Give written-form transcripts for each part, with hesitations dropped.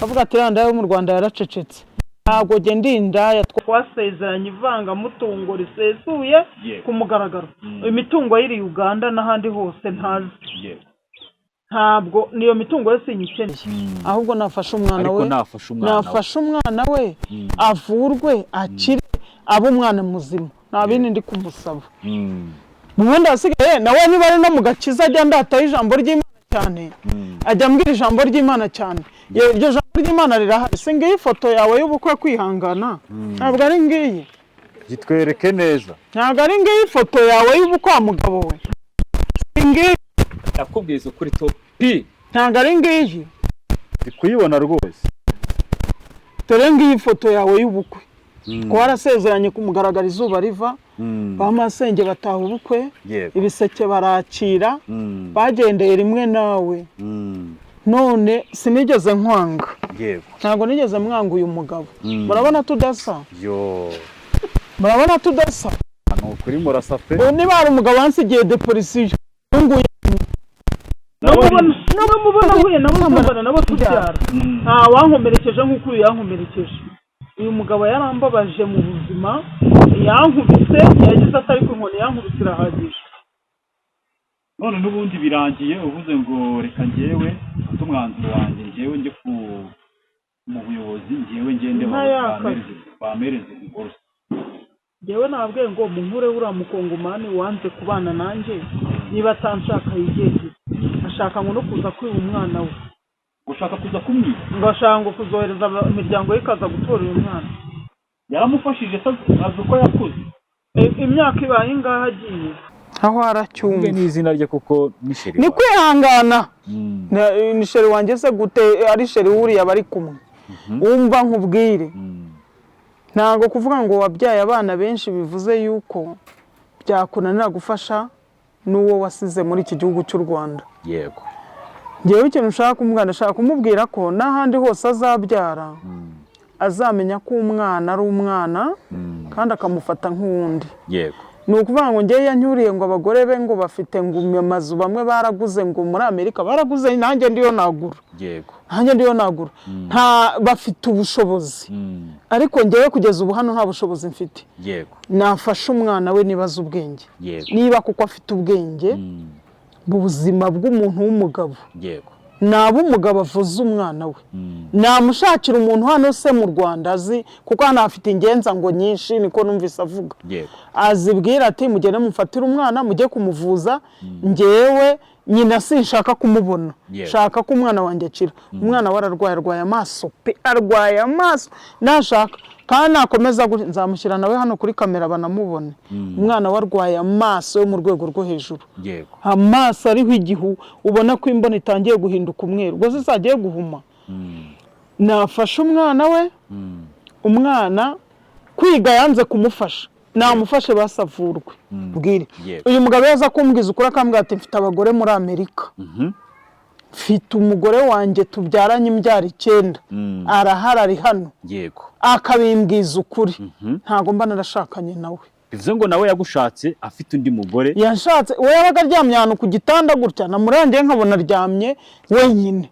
kavuga ati yanda yo mu Rwanda yaracecetse ntabwo je ndinda twasezeranye ivanga mutungo risesuye ku mugaragaro imitungo y'iri Uganda n'ahandi hose ntazi ntabwo niyo mitungo yose inyikeneye ahubwo nafasha umwana we nafasha umwana we avurwe akire abo umwana muzima nabindi ndi kumusaba ubundi asigaye nawe niba ari no mu gakiza ajya ndataye ijambo ry'Imana cyane ajya mbwira ijambo ry'Imana cyane iryo jambo ry'Imana rirahari singiye ifoto yawe y'ubukwe kwihangana ntabwo ari ngiyi gitwereke neza ntabwo ari ngiyi ifoto yawe y'ubukwe mugabo we singiye nakubwiza ukuri topi ntabwo ari ngiyi ndikuyibona rwose dore ngiyi ifoto yawe y'ubukwe ko warasezeranye kumugaragara izuba riva bamasenge bataha ubukwe ibiseke barakira bagendeye rimwe nawe none sinigeze nkwanga ntabwo nigeze mwanga uyu mugabo murabona tudasa murabona tudasa kuri murasa pe niba ari umugabo wansigiye depolisiyo mubona huye nabo tubyara wankomerekeje nk'uko uyu yankomerekeje uyu mugabo yarambabaje mu buzima yankubise yagize atari ku nkoni yankubise irahagije none n'ubundi birangiye uvuze ngo reka njyewe mfate umwanzuro wanjye njyewe njye mu buyobozi njyewe ngende bamereze divorce njyewe nabwiye ngo munkure uriya mukongomani wanze kubana nanjye niba atanshaka yigeze ashaka ngo no kuza kwiba umwana we gushaka kuza kumwiba ngashaka ngo kuzohereza imiryango ye ikaza gutora uyu mwana yaramufashije azi uko yakuze imyaka ibaye ingaha agiye aho aracyumva n'izina rye kuko nisheri ni kwihangana nisheri wanjye se gute ari sheri wuriya bari kumwe umva nkubwire ntago kuvuga ngo wabyaye abana benshi bivuze yuko byakunanira gufasha n'uwo wasize muri iki gihugu cy'u Rwanda yego ngewe ikintu ushaka kumwana ashaka kumubwira ko n'ahandi hose azabyara azamenya ko umwana ari umwana kandi akamufata nk'uwundi yego ni ukuvuga ngo ngewe yanyuriye ngo abagore be ngo bafite ngo amazu bamwe baraguze ngo muri Amerika baraguze nanjye ndiyo nagura yego nanjye ndiyo nagura nta bafite ubushobozi ariko ngewe kugeza ubu hano nta bushobozi mfite yego nafasha umwana we nibaza ubwenge niba kuko afite ubwenge mu buzima bw'umuntu w'umugabo yego naba umugabo avuze umwana we namushakira umuntu hano se mu Rwanda azi kuko hano afite ingenza ngo nyinshi niko numvise avuga azibwira ati mugende mufatira umwana mujye kumuvuza ngewe nyina sinshaka kumubona shaka ko umwana wanjye akira umwana wararwaye amaso pe arwaye amaso nashaka kandi nakomeza nzamushyira nawe hano kuri kamera banamubone umwana warwaye amaso yo mu rwego rwo hejuru yego amaso ariho igihu ubona ko imboni itangiye guhinduka umweru ubwo zizagiye guhuma nafasha umwana we umwana kwiga yanze kumufasha namufashe basavurwe bwire uyu mugabo yaza kumbwiza ukuri akambwira ati mfite abagore muri Amerika mfite umugore wanjye tubyaranye imbyaro 9 arahara ari hano yego akabimbwiza ukuri ntago mba narashakanye nawe bivuze ngo nawe yagushatse afite undi mugore yanshatse we yabaga aryamye ahantu ku gitanda gutya namurangiye nkabona aryamye wenyine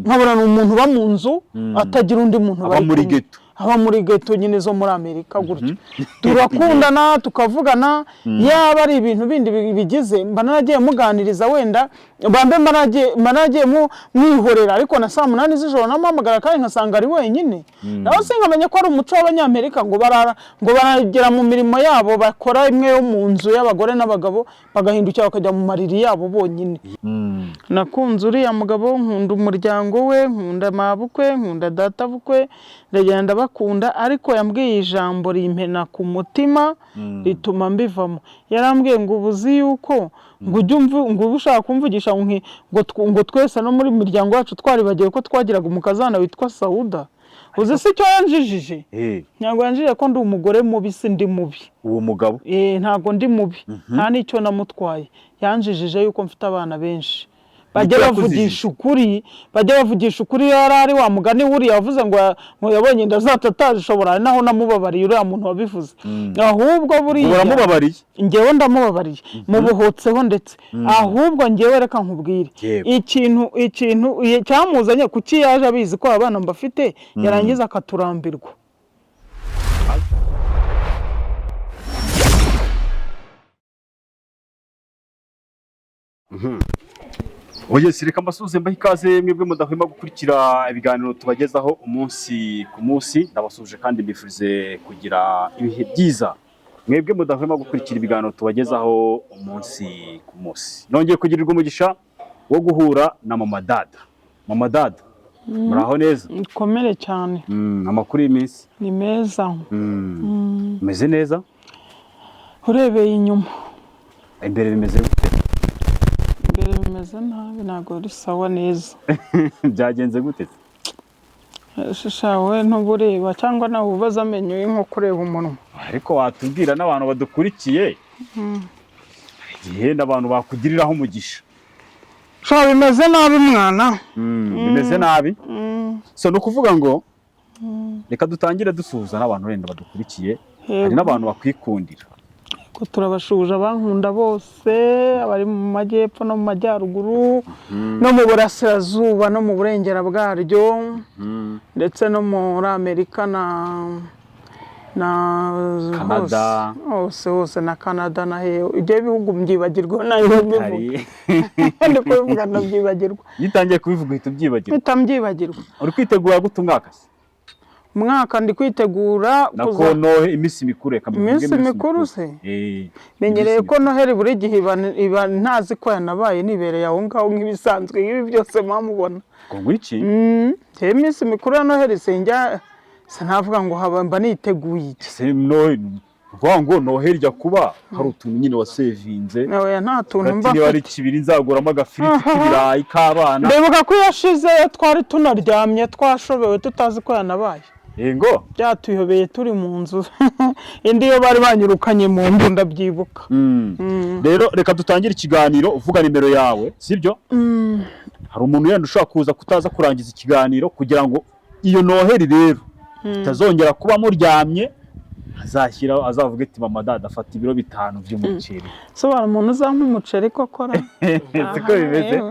nkabona umuntu ba mu nzu atagira undi muntu bari muri geto aba muri geto nyine zo muri Amerika gutya turakundana tukavugana yaba ari ibintu bindi bigize mba naragiye muganiriza wenda bambe managiye mwihorera ariko na saa 8 z'ijoro namuhamagara kandi nkasanga ari wenyine naho sinkamenya ko ari umuco w'abanyamerika ngo baragera mu mirimo yabo bakora imwe yo mu nzu y'abagore n'abagabo bagahindukira bakajya mu mariri yabo bonyine nakunze uriya mugabo nkunda umuryango we nkunda mabukwe nkunda data bukwe ndagenda bakunda ariko yambwiye ijambo rimpena ku mutima rituma mbivamo yarambwiye ngo ubuzi yuko ngo ujyumve ngo ushaka kumvugisha ngo twese no muri miryango yacu twari bagiye ko twagiraga umukazana witwa Sauda uzi se cyo yanjijije ntabwo yanjije ko ndi umugore mubi si ndi mubi uwo mugabo ntabwo ndi mubi nta nicyo namutwaye yanjijije yuko mfite abana benshi bajya bavugisha ukuri yari ari wa mugani wuriya wavuze ngo yabonye inda zatazishobora naho namubabariye uriya muntu wabivuze ahubwo buriya uramubabariye njyewe ndamubabariye mubuhotseho ndetse ahubwo njyewe reka nkubwire ikintu cyamuzanye kuki yaje abizi ko abana mbafite yarangiza akaturambirwa Oye sireka mbasuze mbaho ikaze mwebwe mudahwema gukurikira ibiganiro tubagezaho umunsi ku munsi ndabasuje kandi mbifurize kugira ibihe byiza mwebwe mudahwema gukurikira ibiganiro tubagezaho umunsi ku munsi nongeye kugirirwa umugisha wo guhura na mama dada muraho neza ikomere cyane amakuru y'iminsi ni meza meze neza urebeye inyuma imbere bimeze gute imbere bimeze nabi ntabwo ari sawa neza byagenze gute shishawe ntubureba cyangwa nawe ubaza amenyo y'inko kureba umunwa ariko watubwira n'abantu badukurikiye igihe n'abantu bakugiriraho umugisha sha bimeze nabi mwana bimeze nabi so no kuvuga ngo reka dutangire dusuhuza n'abantu wenda badukurikiye hari n'abantu bakwikundira ko turabashuje abankunda bose abari mu majyepfo no mu majyaruguru no mu burasirazuba no mu burengera bwaryo ndetse no muri Amerika na Canada hose na Canada na hehe ibyo bihugu mbyibagirwa nayo bivuga ndiko bivuga ndabyibagirwa yitangiye kubivuga uhita ubyibagirwa bitambyibagirwa uri kwitegura gute umwaka ndi kwitegura kuza Noheli iminsi mikuru iminsi mikuru se menyereye ko Noheli buri gihe iba ntazi ko yanabaye nibereye aho ngaho nk'ibisanzwe ibi byose mwamubona ngo iki iminsi mikuru ya Noheli sinavuga ngo mba niteguye iki se Noheli vuga ngo Noheli jya kuba hari utuntu nyine wasevinze oya nta tuntu mba niba ari kibiri nzaguramo agafiriti k'ibirayi k'abana ndibuka ko yashize twari tunaryamye twashobewe tutazi ko yanabaye Yego byatuyobeye turi mu nzu indi yo bari banyirukanye mu nzu ndabyibuka rero reka dutangire ikiganiro uvuga nimero yawe sibyo hari umuntu yenda ushaka kuza kutaza kurangiza ikiganiro kugira ngo iyo Noheli rero itazongera kuba muryamye azavuga ati mama dada afata ibiro 5 by'umuceri sobanura umuntu uzampa umuceri kokora siko bimeze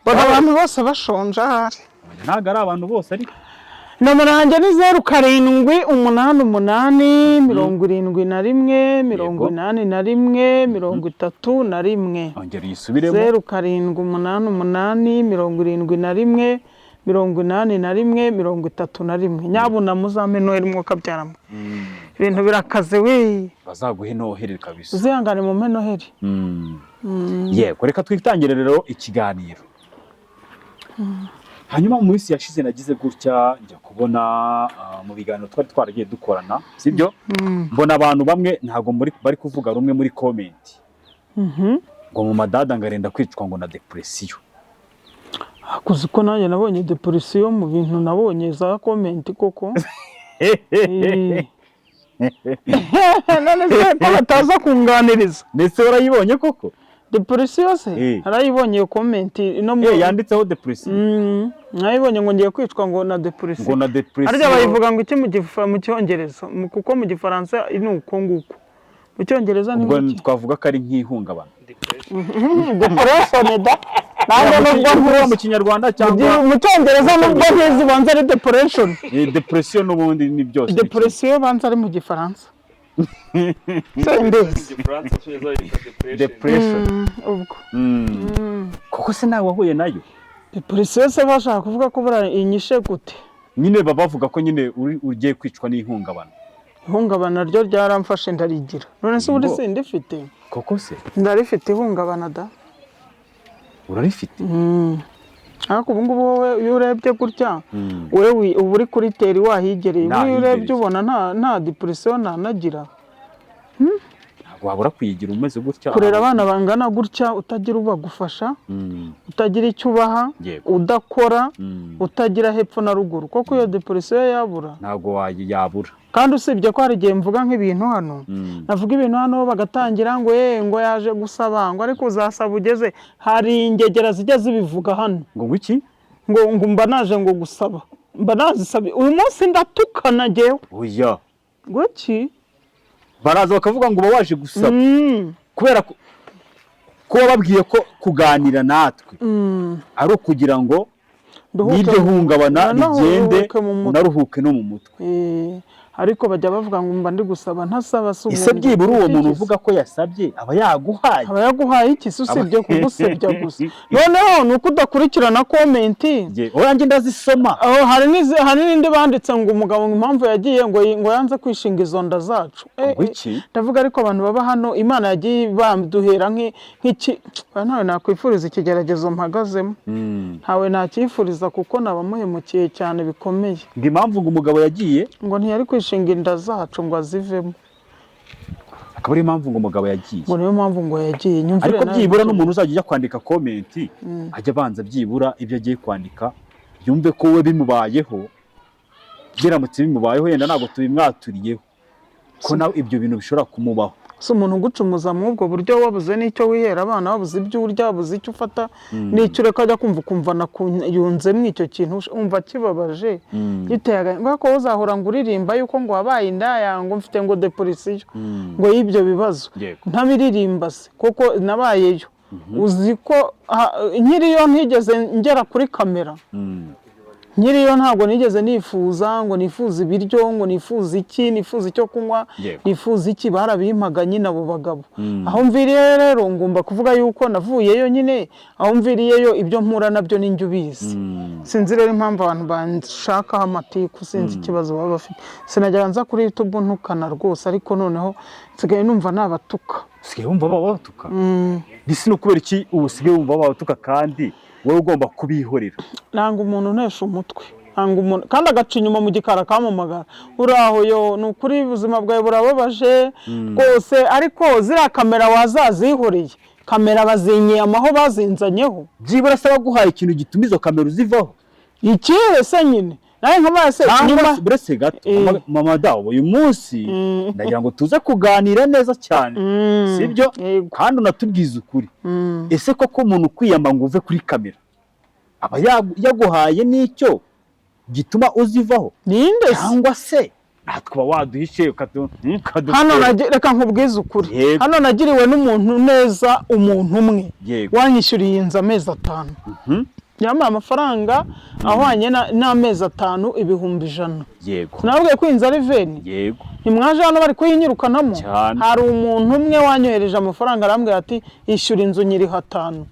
baba abantu bose bashonje ahari ntago ari abantu bose ariko nomero yanjye ni 0788818131 ongera yisubiremo 0788818131 nyabuna muzame Noheli mwuka byaramo ibintu birakaze we bazaguhe Noheli kabisa uzihangane mu Noheli yego reka twitangire rero ikiganiro hanyuma mu minsi yashize nagize gutya njya kubona mu biganiro twaragiye dukorana sibyo mbona abantu bamwe ntago bari kuvuga rumwe muri comment ngo mu madada ngarenda kwicwa ngo na depression akuzi ko nanjye nabonye depression mu bintu nabonye za comment koko none se ko bataza kunganiriza ndetse urayibonye koko depression se arayibonye iyo comment no yanditseho depression nayibonye ngo ngiye kwicwa ngo na depression arya bayivuga ngo iki mu cyongereza kuko mu gifaransa ni uko nguko mu cyongereza ni iki twavuga ko ari nk'ihungabana depression da ntabwo nubwo mu kinyarwanda cyangwa mu cyongereza nubwo ntizi banza ari depression depression n'ubundi ni byose depression banza ari mu gifaransa depression ubwo koko se nawe wahuye nayo depression se bashaka kuvuga ko bura inyishe gute nyine bavuga ko nyine ugiye kwicwa n'ihungabana ihungabana ryo ryaramfashe ndarigira none se uri sindifite koko se ndarifite ihungabana da urarifite ariko ubu ngubu wowe iyo urebye gutya wewe uba uri kuri teri wahigereye iyo urebye ubona nta depression nanagira ntabwo wabura kuyigira umeze gutya. Kurera abana bangana gutya utagira ubagufasha, utagira icyo ubaha, udakora, utagira hepfo na ruguru, koko iyo depression yabura ntabwo yabura. Kandi usibye ko hari igihe mvuga nk'ibintu hano, navuga ibintu hano bagatangira ngo ngo yaje gusaba, ngo ariko uzasaba ugeze, hari ingegera zijya zibivuga hano ngo iki, ngo mba naje ngo gusaba, mba nazisabye uyu munsi ndatukana jewe. Oya guki baraza bakavuga ngo uba waje gusaba kubera ko bababwiye ko kuganira natwe ari ukugira ngo n'iryo hungabana rigende unaruhuke no mu mutwe. Ariko bajya bavuga ngo mba ndi gusaba ntasaba subu. Ise byibura uwo muntu uvuga ko yasabye aba yaguhaye. Aba yaguhaye iki susibye kugusebya gusa. Noneho nuko udakurikirana comment. Oyanjye ndazisoma. Hari n'indi banditse ngo umugabo impamvu yagiye ngo yanze kwishinga izo nda zacu. Ndavuga ariko abantu baba hano Imana yagiye baduhera nk'iki, ntawe nakwifuriza ikigeragezo mpagazemo. Ntawe nakifuriza kuko nabamuhemukiye cyane bikomeye. Ngo impamvu ngo umugabo yagiye ngo ntiyari kwishinga inda zacu ngo azivemo. Akaba ari impamvu ngo umugabo yagiye. Ngo niyo mpamvu ngo yagiye. Nyumvire ariko byibura n'umuntu uzajya kwandika comment ajya banza byibura ibyo agiye kwandika yumve ko we bimubayeho, biramutse bimubayeho yenda ntabwo tubimwaturiyeho ko nawe ibyo bintu bishobora kumubaho. So umuntu gucumuza mu ubwo buryo wabuze n'icyo wihera abana, wabuze ibyo urya, wabuze icyo ufata n'icyo ureka ajya kumva yunze mw'icyo kintu umva kibabaje giteye ngo ko uzahora ngo uririmba yuko ngo wabaye indaya ngo mfite ngo depression ngo y'ibyo bibazo ntabiririmba se kuko nabayeyo. Uzi ko nkiriyo ntigeze ngera kuri kamera, nkiriyo ntabwo nigeze nifuza ngo nifuza ibiryo, ngo nifuza iki, nifuza icyo kunywa, nifuza iki, barabimpaga nyine abo bagabo. Aho mviriye rero ngomba kuvuga yuko navuyeyo nyine, aho mviriyeyo ibyo mpura nabyo ninjye ubizi. Sinzi rero impamvu abantu banshakaho amatiku, sinzi ikibazo baba bafite. Sinajya nza kuri YouTube ntukana rwose, ariko noneho nsigaye numva nabatuka. Usigaye wumva babatuka? Ndisi no kubera iki usigaye wumva babatuka kandi wowe ugomba kubihorera? Nanga umuntu ntesha umutwe, nanga umuntu kandi agaca inyuma mu gikara kamumagara. Uraho yo nukuri ubuzima bwawe burababaje rwose, ariko zira kamera wazazihoreye, kamera bazinyiye amaho bazinzanyeho. Byibura saba guhaye ikintu gituma izo kamera uzivaho. Ikihe se nyine naye nkamase nyuma burese gato mama dawo uyu munsi ndagira ngo tuze kuganira neza cyane, sibyo? Kandi unatubwiza ukuri. Ese koko umuntu kwiyamba ngo uve kuri kamera aba yaguhaye n'icyo gituma uzivaho ninde cyangwa se natwe waduhishe hano reka nkubwize ukuri. Hano nagiriwe n'umuntu neza, umuntu umwe wanyishyuriye inzu amezi 5. Yama amafaranga ahwanye n'amezi 5 ibihumbi 100. Yego. Sinabwiye ko inzu ari veni. Yego. Ntimwaje hano bari kuyinyirukanamo. Hari umuntu umwe wanyohereje amafaranga arambwira ati ishyura inzu nyiri 5.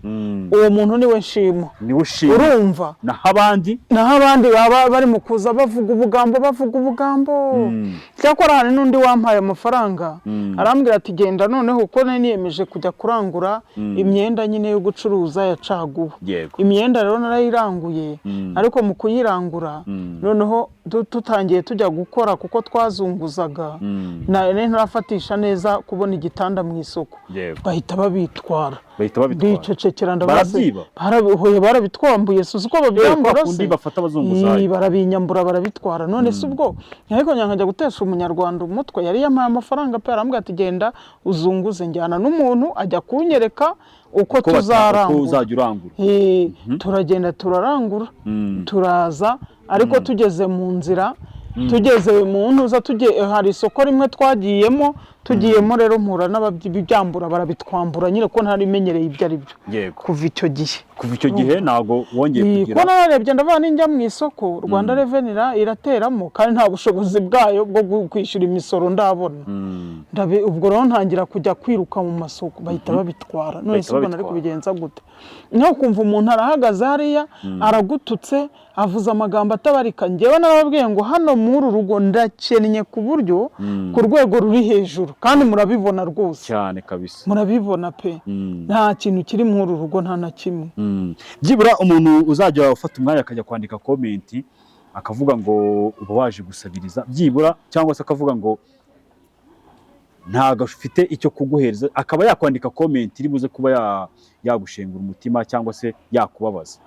Uwo muntu niwe nshima. Niwe ushima. Urumva? Naho abandi baba bari mu kuza bavuga ubugambo. Cyakora hari n'undi wampaye amafaranga arambwira ati genda noneho uko niyemeje kujya kurangura imyenda nyine yo gucuruza ya caguwa. Imyenda rero narayiranguye, ariko mu kuyirangura noneho tutangiye tujya gukora kuko twazunguzaga ntarafatisha neza kubona igitanda mu isoko, bahita babitwara. Ndicecekera ndabaze barabitwambuye suzi ko babyambura se barabinyambura barabitwara. None se ubwo ariko nkajya gutesha umunyarwanda umutwe. Yari yampaye amafaranga pe arambwira ati genda uzunguze, njyana n'umuntu ajya kunyereka uko tuzarangura. Turagenda turarangura turaza, ariko tugeze mu nzira, tugeze mu ntuza, hari isoko rimwe twagiyemo, tugiyemo rero mpura n'ababyambura barabitwambura nyine ko ntarimenyereye ibyo ari byo. Kuva icyo gihe ntago wongeye kugira. Ko narebye ndavuga ninjya mu isoko Rwanda Revenue irateramo kandi nta bushobozi bwayo bwo kwishyura imisoro ndabona. Ubwo rero ntangira kujya kwiruka mu masoko, bahita babitwara. None se ubwo nari kubigenza gute? Niho kumva umuntu arahagaze hariya aragututse avuza amagambo atabarika. Ngewe nababwiye ngo hano muri rugo ndakennye ku buryo ku rwego ruri hejuru, kandi murabibona rwose cyane kabisa, murabibona pe. Nta kintu kiri muri rugo, nta na kimwe. Byibura umuntu uzajya ufata umwanya akajya kwandika comment akavuga ngo uba waje gusabiriza byibura, cyangwa se akavuga ngo ntago afite icyo kuguhereza, akaba yakwandika comment iri buze kuba yagushengura umutima cyangwa se yakubabaza.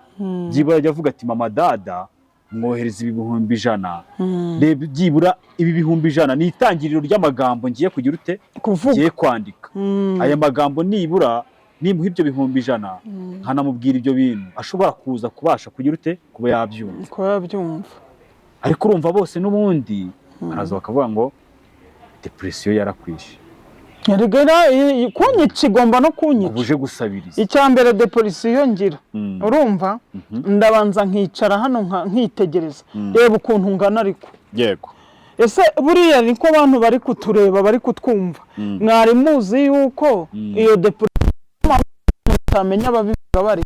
Byibura avuga ati mama dada mwohereza ibihumbi 100, reba byibura ibi bihumbi 100 ni itangiriro ry'amagambo ngiye kugira ute ngiye kwandika. Aya magambo nibura nimuha ibyo bihumbi 100 nkanamubwira ibyo bintu ashobora kuza kubasha kugira ute kuba yabyumva. Ariko urumva bose n'ubundi araza bakavuga ngo depression yarakwishe. Yarigera kunyica igomba no kunyica. Ubuje gusabiriza. Icyambere depression ngira. Urumva? Ndabanza nkicara hano nkitegereza. Reba ukuntu ngana ariko. Yego. Ese buriya niko abantu bari kutureba bari kutwumva. Mwari muzi yuko iyo depression utamenya ababivuga bari.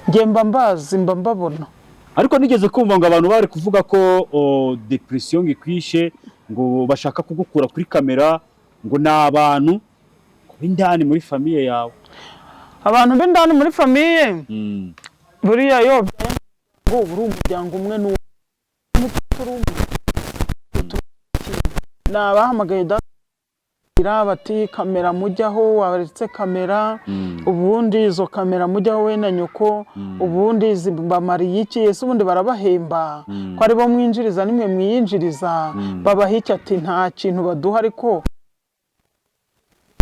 Ngemba mbazi mba mbabona. Ariko nigeze kumva ngo abantu bari kuvuga ko depression ngikwishe ngo bashaka kugukura kuri kamera ngo n'abantu b'indani muri famiye yawe. Abantu b'indani muri famiye buriya yo ngo buri umuryango umwe n'abahamagaye bati kamera mujyaho waretse kamera ubundi izo kamera mujyaho we na nyoko ubundi zimbamariye iki ese ubundi barabahemba ko ari bo mwinjiriza nimwe mwiyinjiriza babahiki ati nta kintu baduha ariko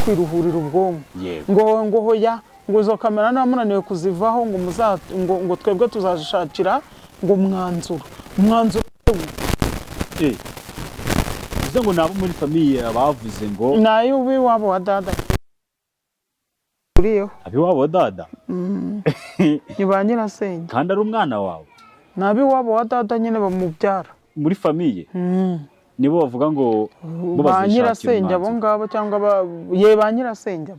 kwiruhurira ubwonko ngo hoya ngo izo kamera namunaniwe kuzivaho ngo twebwe tuzashakira ngo umwanzuro uze ngo nabo muri famiye abavuze ngo nayo wabo wa dada uriyo abiwabo wa dada ni ba nyirasenge kandi ari umwana wawe nabi wabo wa dada nyine bamubyara muri famiye nibo bavuga ngo ba nyirasenge abo ngabo cyangwa ba nyirasenge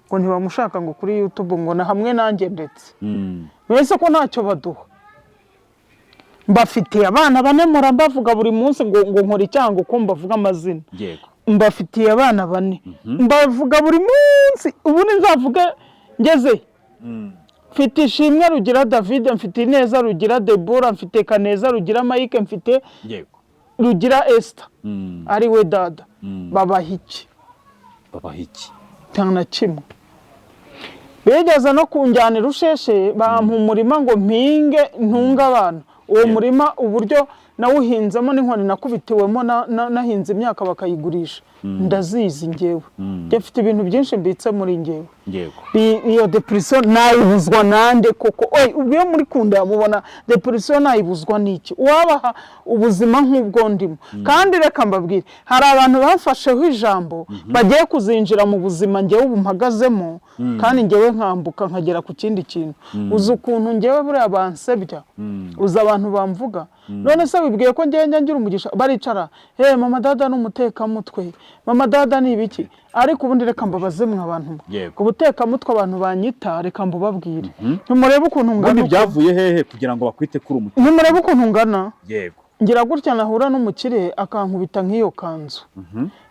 ngo ntibamushaka ngo kuri YouTube ngo na hamwe nanjye ndetse wese ko ntacyo baduha. Mbafitiye abana bane murabavuga buri munsi ngo nkora icyango ko mbavuga amazina. Yego. Mbafitiye abana bane. Mbavuga buri munsi ubu nzavuga ngeze. Mfite Ishimwe Rugira David, mfite Ineza Rugira Deborah, mfite Kaneza Rugira Mike, mfite Yego. Rugira Esther. Ari we dada. Babahiki. Tana kimwe. Begeza no kunjyanira Rusheshe bampa umurima ngo mpinge ntunga abana. Uwo murima uburyo nawuhinzemo n'inkoni nakubitiwemo nahinze imyaka bakayigurisha ndazizi ngewe mfite ibintu byinshi mbitse muri ngewe. Iyo depression nayibuzwa nande koko ubwo muri kunda mubona depression nayibuzwa niki wabaha ubuzima nk'ubwo ndimo kandi reka mbabwire hari abantu bafasheho ijambo bagiye kuzinjira mu buzima ngewe ubumpagazemo kandi ngewe nkambuka nkagera ku kindi kintu uzi ukuntu ngewe buri abansebya uzi abantu bamvuga none se wibwiye ko ngewe ngira umugisha baricara mama dada n'umuteka mutwe mama dada ni ibiki ariko ubundi reka mbabaze mwe abantu ubuteka mutwe abantu banyita reka mbubabwire ntumurebe ukuntu ngana ubundi byavuye hehe kugira ngo bakwite kuri umutima ntumurebe ukuntu ngana yego ngira gutya nahura n'umukire akankubita nk'iyo kanzu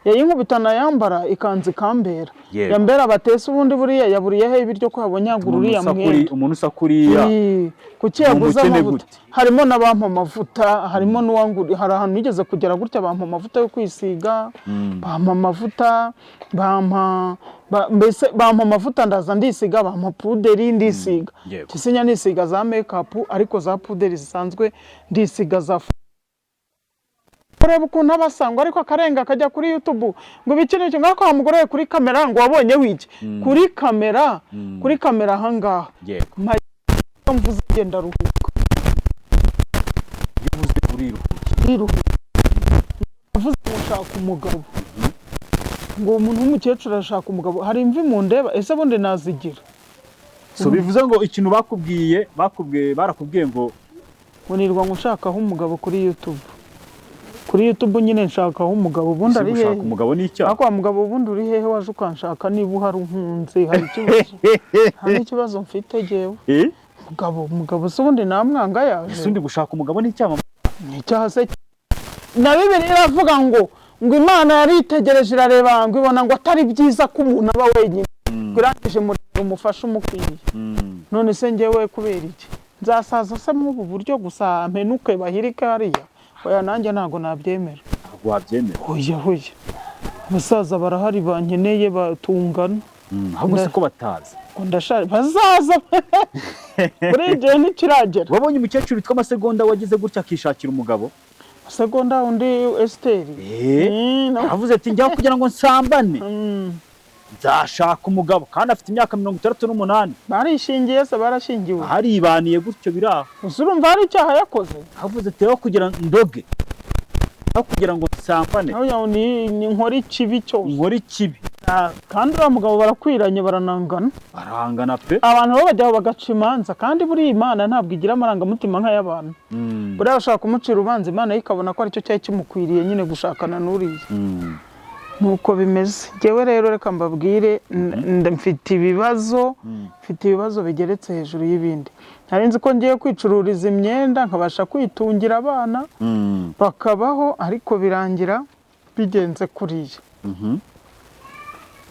yayinkubitana yambara ikanzu ikambera yambera batese ubundi buriya yaburiye he ibiryo ko yabonye agururiya mwenda umuntu usakuriya kuki yaguza amavuta harimo n'abampa amavuta harimo n'uwanguri hari ahantu nigeze kugera gutya bampa amavuta yo kwisiga bampa amavuta mbese bampa amavuta ndaza ndisiga bampa puderi ndisiga kisinya nisiga za makeup ariko za puderi zisanzwe ndisiga za ureba ukuntu abasangwa ariko akarenga akajya kuri YouTube ngo bikinike ngako wamugoreye kuri kamera ngo wabonye wiki kuri kamera ahangaha mvuze ngenda ruhuka bivuze kuriruhuka avuze gushaka umugabo ngo umuntu w'umukecuru arashaka umugabo hari imvi mu ndeba ese bonde nazigira so bivuze ngo ikintu barakubwiye ngo nirwa ngushakaho umugabo kuri YouTube nyine nshakaho umugabo ubundi ari hehe umugabo ni icyaha akwa mugabo ubundi uri hehe waje ukanshaka niba uhari unkunze hari ikibazo mfite jewe umugabo se ubundi namwanga yaje undi gushaka umugabo ni icyaha se na Bibiliya iravuga ngo Imana yaritegereje irareba ngo ibona ngo atari byiza ko umuntu aba wenyine kurangije muri umufasha umukwiye none se ngewe kubera iki nzasaza se mu buryo gusa mpenuke bahirike hariya oya nanjye ntago nabyemera wabyemera oya abasaza barahari bankeneye batungana. ahubwo se ko batazi ngo ndashaje bazaza kuri ibyo ntikiragera. wabonye umukecuru witwa Masegonda wagize gutya akishakira umugabo? Segonda undi Esteri avuze ati njya kugira ngo nsambane nzashaka umugabo kandi afite imyaka 68. barishingiye se barashingiwe haribaniye gutyo biraho. urumva hari icyaha yakoze. avuze ati aho kugira ndoge aho kugira ngo nsambane aho ni nkora ikibi cyose nkora ikibi. kandi uriya mugabo barakwiranye baranangana pe abantu bo bajyaho bagaca imanza kandi buriya Imana ntabwo igira amarangamutima nk'ay'abantu. buriya bashaka kumucira urubanza Imana ikabona ko aricyo cyari kimukwiriye nyine gushakana n'uriya. nuko bimeze. Njyewe rero reka mbabwire mfite ibibazo bigeretse hejuru y'ibindi. Nari nzi ko ngiye kwicururiza imyenda nkabasha kwitungira abana bakabaho, ariko birangira bigenze kuriya.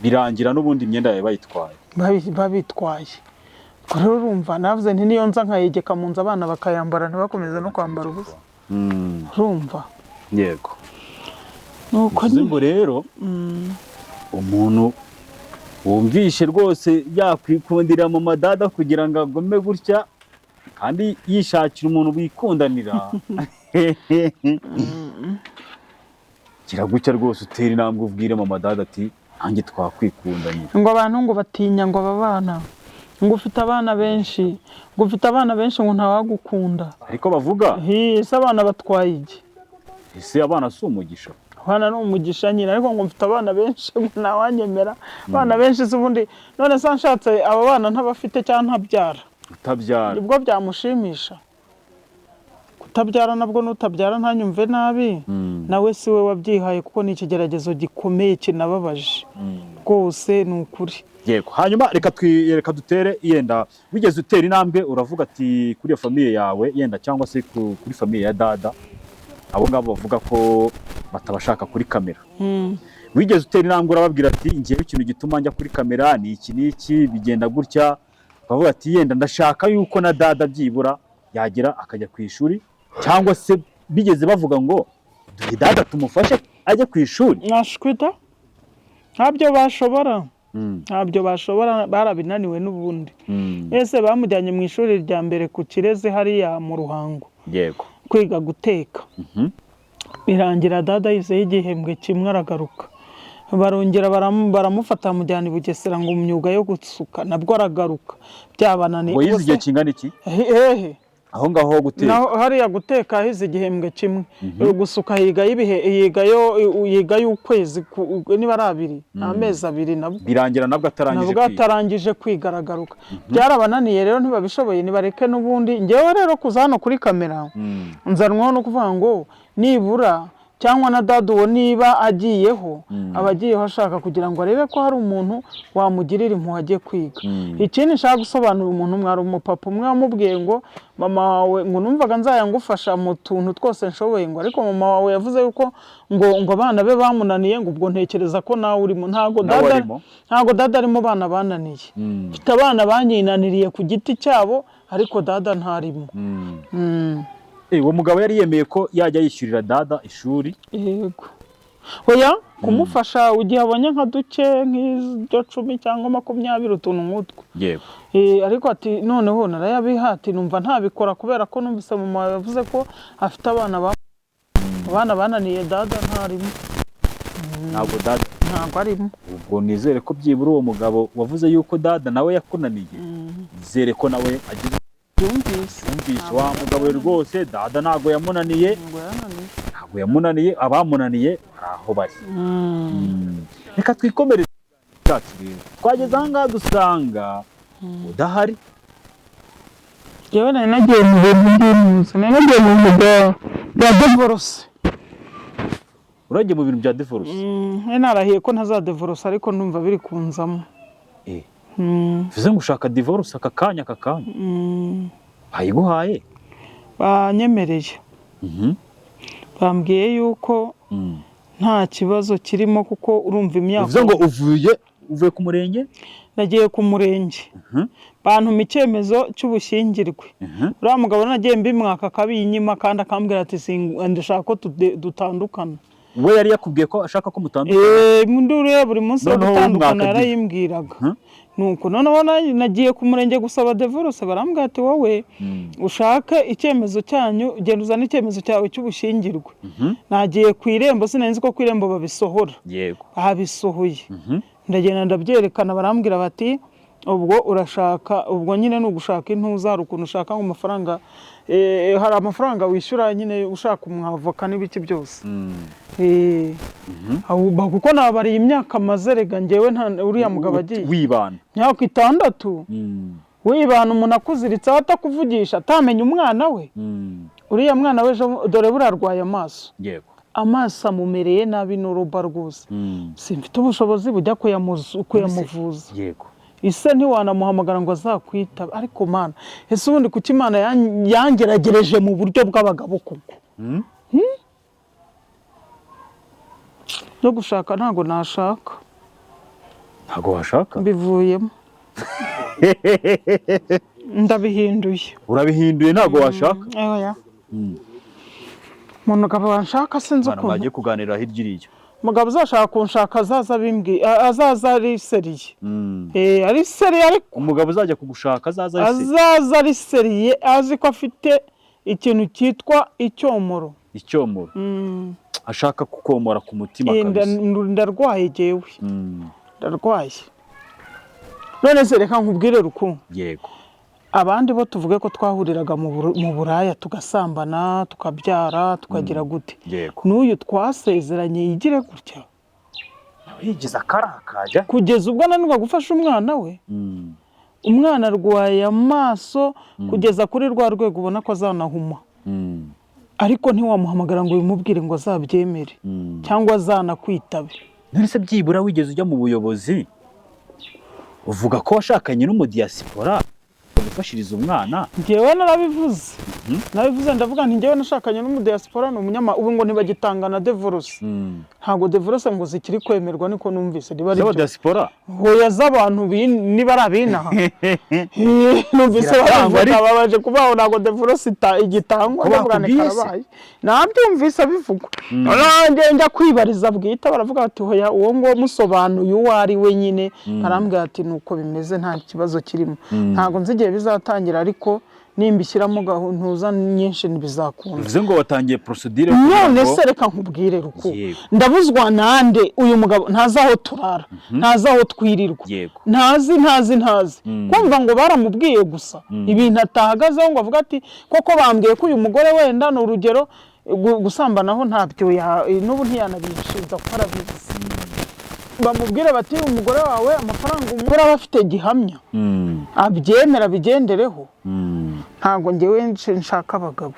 birangira n'ubundi imyenda yawe babitwaye. Rero urumva navuze nti niyo nza nkayegeka mu nzu abana bakayambara ntibakomeze no kwambara ubusa. urumva yego. nuko ngo rero umuntu wumvishe rwose yakwikundira mu madada kugira ngo agome gutya kandi yishakira umuntu wikundanira kiragutya rwose utera intambwe ubwire mu madada ati nanjye twakwikundanira. ngo abantu ngo batinya ngo abana ngo ufite abana benshi ngo ntawagukunda. ariko bavuga ese abana batwaye iki? ese abana si umugisha? abana ni umugisha nyine, ariko ngo mfite abana benshi ngo ntawanyemera. abana benshi se ubundi none se nshatse aba bana ntabafite cyangwa ntabyara? utabyara nibwo byamushimisha. kutabyara nabwo n'utabyara ntanyumve nabi nawe si we wabyihaye, kuko ni ikigeragezo gikomeye kinababaje rwose. ni ukuri. yego. hanyuma reka dutere yenda wigeze utera intambwe uravuga ati kuri famiye yawe yenda cyangwa se kuri famiye ya dada, abo ngabo bavuga ko batabashaka kuri kamera. wigeze utera intambwe urababwira ati ngiye ikintu gituma njya kuri kamera ni iki bigenda gutya, bavuga ati yenda ndashaka yuko na dada byibura yagira akajya ku ishuri, cyangwa se bigeze bavuga ngo duhe dada tumufashe ajye ku ishuri? Nashwita ntabyo bashobora, barabinaniwe n'ubundi. ese bamujyanye mu ishuri rya mbere ku Kirezi hariya mu Ruhango yego kwiga guteka. birangira dada yizeho igihembwe kimwe aragaruka, barongera baramufata mujyana i Bugesera ngo imyuga yo gusuka, nabwo aragaruka. byabananiye. ngo yize igihe kingana iki? aho ngaho ho guteka hariya guteka hize igihembwe kimwe. gusuka yiga y'ukwezi niba ari 2 amezi 2 nabwo birangira nabwo atarangije kwigaragaruka. byarabananiye rero ntibabishoboye nibareke n'ubundi. njyewe rero kuza hano kuri kamera nzanwaho no kuvuga ngo nibura cyangwa na dada uwo niba agiyeho abagiyeho ashaka kugira ngo arebe ko hari umuntu wamugirira impuhwe agiye kwiga. ikindi nshaka gusobanura umuntu mwari umupapa umwe wamubwiye ngo mama wawe ngo numvaga nzaya ngufasha mu tuntu twose nshoboye, ngo ariko mama wawe yavuze yuko ngo abana be bamunaniye, ngo ubwo ntekereza ko nawe urimo. ntago dada arimo bana bananiye. mfite abana banyinaniriye ku giti cyabo ariko dada ntarimo. uwo mugabo yari yemeye ko yajya yishyurira dada ishuri? yego. oya kumufasha ugiye abonye nka duke nk'ibyo 10 cyangwa 20 utuntu nk'utwo. yego. ariko ati noneho narayabihati numva ntabikora kubera ko numvise mama yavuze ko afite abana bananiye dada ntarimo. ntabwo dada ntabwo arimo. ubwo nizere ko byibura uwo mugabo wavuze yuko dada nawe yakunaniye, nizere ko nawe agize yumvise wa mugabo rwose dada ntago yamunaniye, abamunaniye aho bari. reka twikomereze cyacu rero. twageze aha ngaha dusanga udahari. yewe nari nagiye mu bintu by'impunzi, nari nagiye mu bintu bya divorce. uragiye mu bintu bya divorce? narahiye ko ntazadevorce ariko ndumva biri kunzamo. bivuze ngo ushaka divorce aka kanya bayiguhaye? banyemereye. bambwiye yuko nta kibazo kirimo kuko urumva imyaka. bivuze ngo uvuye ku murenge? nagiye ku murenge bantuma icyemezo cy'ubushyingirwe. uriya mugabo nagiye mbimwaka akabinyima kandi akambwira ati ndashaka ko dutandukana. we yari yakubwiye ko ashaka ko mutandukana induru ya buri munsi yo gutandukana yarayimbwiraga nuko noneho nagiye ku murenge gusaba divorce barambwira ati wowe ushaka icyemezo cyanyu genda uzana icyemezo cyawe cy'ubushingirwe nagiye ku irembo sinenzi ko ku irembo babisohora yego babisohoye ndagenda ndabyerekana barambwira bati ubwo urashaka ubwo nyine nugushaka intuza hari ukuntu ushaka ngo amafaranga hari amafaranga wishyura nyine ushaka umwavoka n'ibiki byose kuko nabariye imyaka mazerega ngewe uriya mugabo agiye wibana myaka 6 wibana umuntu akuziritse atakuvugisha atamenya umwana we uriya mwana we dore burarwaye amaso yego amaso amumereye nabi n'uruba rwose simfite ubushobozi bujya kuyamuvuza yego ise ntiwanamuhamagara ngo azakwitaba ariko mana ese ubundi kuki Imana yangeragereje mu buryo bw'abagabo koko no gushaka ntago nashaka ntago washaka bivuyemo ndabihinduye urabihinduye ntago washaka oya umuntu akaba wanshaka sinzi ukuntu bagiye kuganira hirya iriya mugabo uzashaka kunshaka azaza ari seriye ari seriye ariko umugabo uzajya kugushaka azaza ari seriye azi ko afite ikintu cyitwa icyomoro ashaka kukomora ku mutima kabisa ndarwaye jewe ndarwaye none se reka nkubwire rukundo yego abandi bo tuvuge ko twahuriraga mu buraya tugasambana tukabyara tukagira gute n'uyu twasezeranye yigire gutya yigize akarakajya kugeza ubwo ananirwa gufasha umwana we umwana arwaye amaso kugeza kuri rwa rwego ubona ko azanahuma ariko ntiwamuhamagara ngo bimubwire ngo azabyemere cyangwa azanakwitabe none se byibura wigeze ujya mu buyobozi uvuga ko washakanye n'umudiyasipora gufashiriza umwana ngewe narabivuze ndavuga nti ngewe nashakanye n'umudiyasipora n'umunyama ubu ngo ntibagitanga na divorce ntago divorce ngo zikiri kwemerwa niko numvise niba ari diaspora hoya z'abantu niba ari abinaha numvise babaje kubaho ntago divorce igitangwa ndavuga ne karabaye nabyumvise bivugwa njya kwibariza bwita baravuga bati hoya uwo ngo musobanuye uwo ari we nyine arambwira ati nuko bimeze nta kibazo kirimo ntago nzigiye bizatangira ariko nimbishyiramo gahunda nyinshi ntibizakunda bivuze ngo watangiye procedure none se reka nkubwire ruko ndabuzwa nande uyu mugabo ntazaho turara ntazaho twirirwa ntazi kumva ngo baramubwiye gusa ibintu atahagazeho ngo avuga ati koko bambwiye ko uyu mugore wenda ni urugero gusambanaho ntabyo n'ubu ntiyanabishinza ko arabizi bamubwire bati umugore wawe amafaranga umugore aba afite gihamya abyemera bigendereho ntago ngewe nshaka abagabo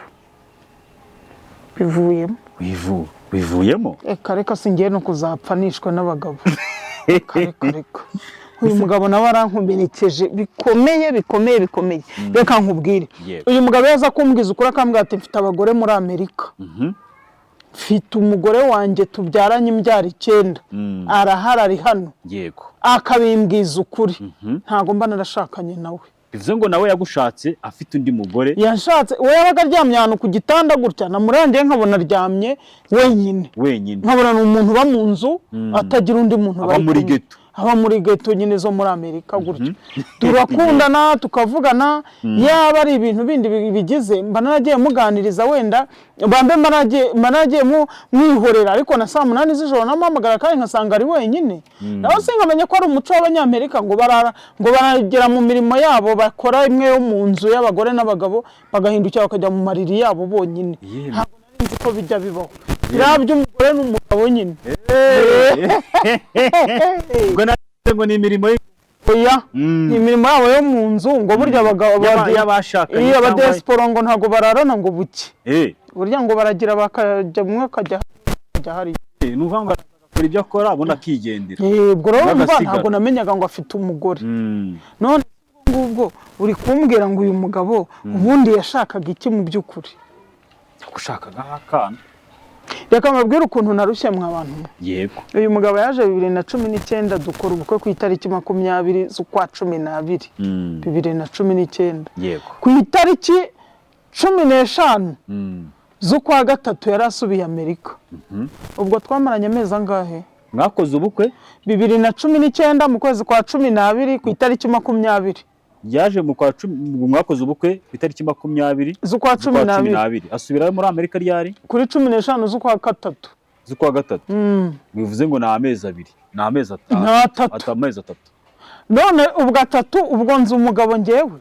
bivuyemo reka singiye no kuzapfanishwa n'abagabo reka uyu mugabo nawe arankomerekeje bikomeye reka nkubwire uyu mugabo yaza kumbwiza ukuri akambwira ati mfite abagore muri Amerika mfite umugore wanjye tubyaranye imbyaro 9 arahari ari hano yego akabimbwiza ukuri ntago mba narashakanye nawe bivuze ngo nawe yagushatse afite undi mugore yanshatse we yabaga aryamye ahantu ku gitanda gutya namurangiye nkabona aryamye wenyine nkabona ni umuntu uba mu nzu atagira undi muntu aba muri ghetto nyine zo muri Amerika gutya turakundana tukavugana yaba ari ibintu bindi bigize mba naragiye muganiriza wenda bambe managiye mwihorera ariko na saa 8 z'ijoro namuhamagara kandi nkasanga ari wenyine naho sinkamenya ko ari umuco w'abanyamerika ngo baragera mu mirimo yabo bakora imwe yo mu nzu y'abagore n'abagabo bagahindukira bakajya mu mariri yabo bonyine ntabwo nzi ko bijya bibaho birabyo umugore n'umugabo nyine ngo ni imirimo imirimo yabo yo mu nzu ngo burya abagabo y'abashakanye abadiaspora ngo ntago bararana ngo buke burya ngo baragira bakajya umwe akajya hari nuvuga ngo akora ibyo akora abona akigendera ubwo rero ntago namenyaga ngo afite umugore none ngubwo uri kumbwira ngo uyu mugabo ubundi yashakaga iki mu by'ukuri gushaka nk'akana reka mbabwire ukuntu narushye mwabantu yego uyu mugabo yaje 2019 dukora ubukwe ku itariki 20 z'ukwa 12 2019 yego ku itariki 15 z'ukwa gatatu yari asubiye Amerika. Ubwo twamaranye amezi angahe? Mwakoze ubukwe 2019 mu kwezi kwa 12 ku itariki 20. Yaje mu kwa 10 mwakoze ubukwe ku itariki 20 z'ukwa 12. Asubirayo muri Amerika ryari? Kuri 15 z'ukwa gatatu. Z'ukwa gatatu. Bivuze ngo na amezi abiri. Na amezi atatu. Amezi atatu. None ubwo atatu ubwo nzi umugabo ngewe.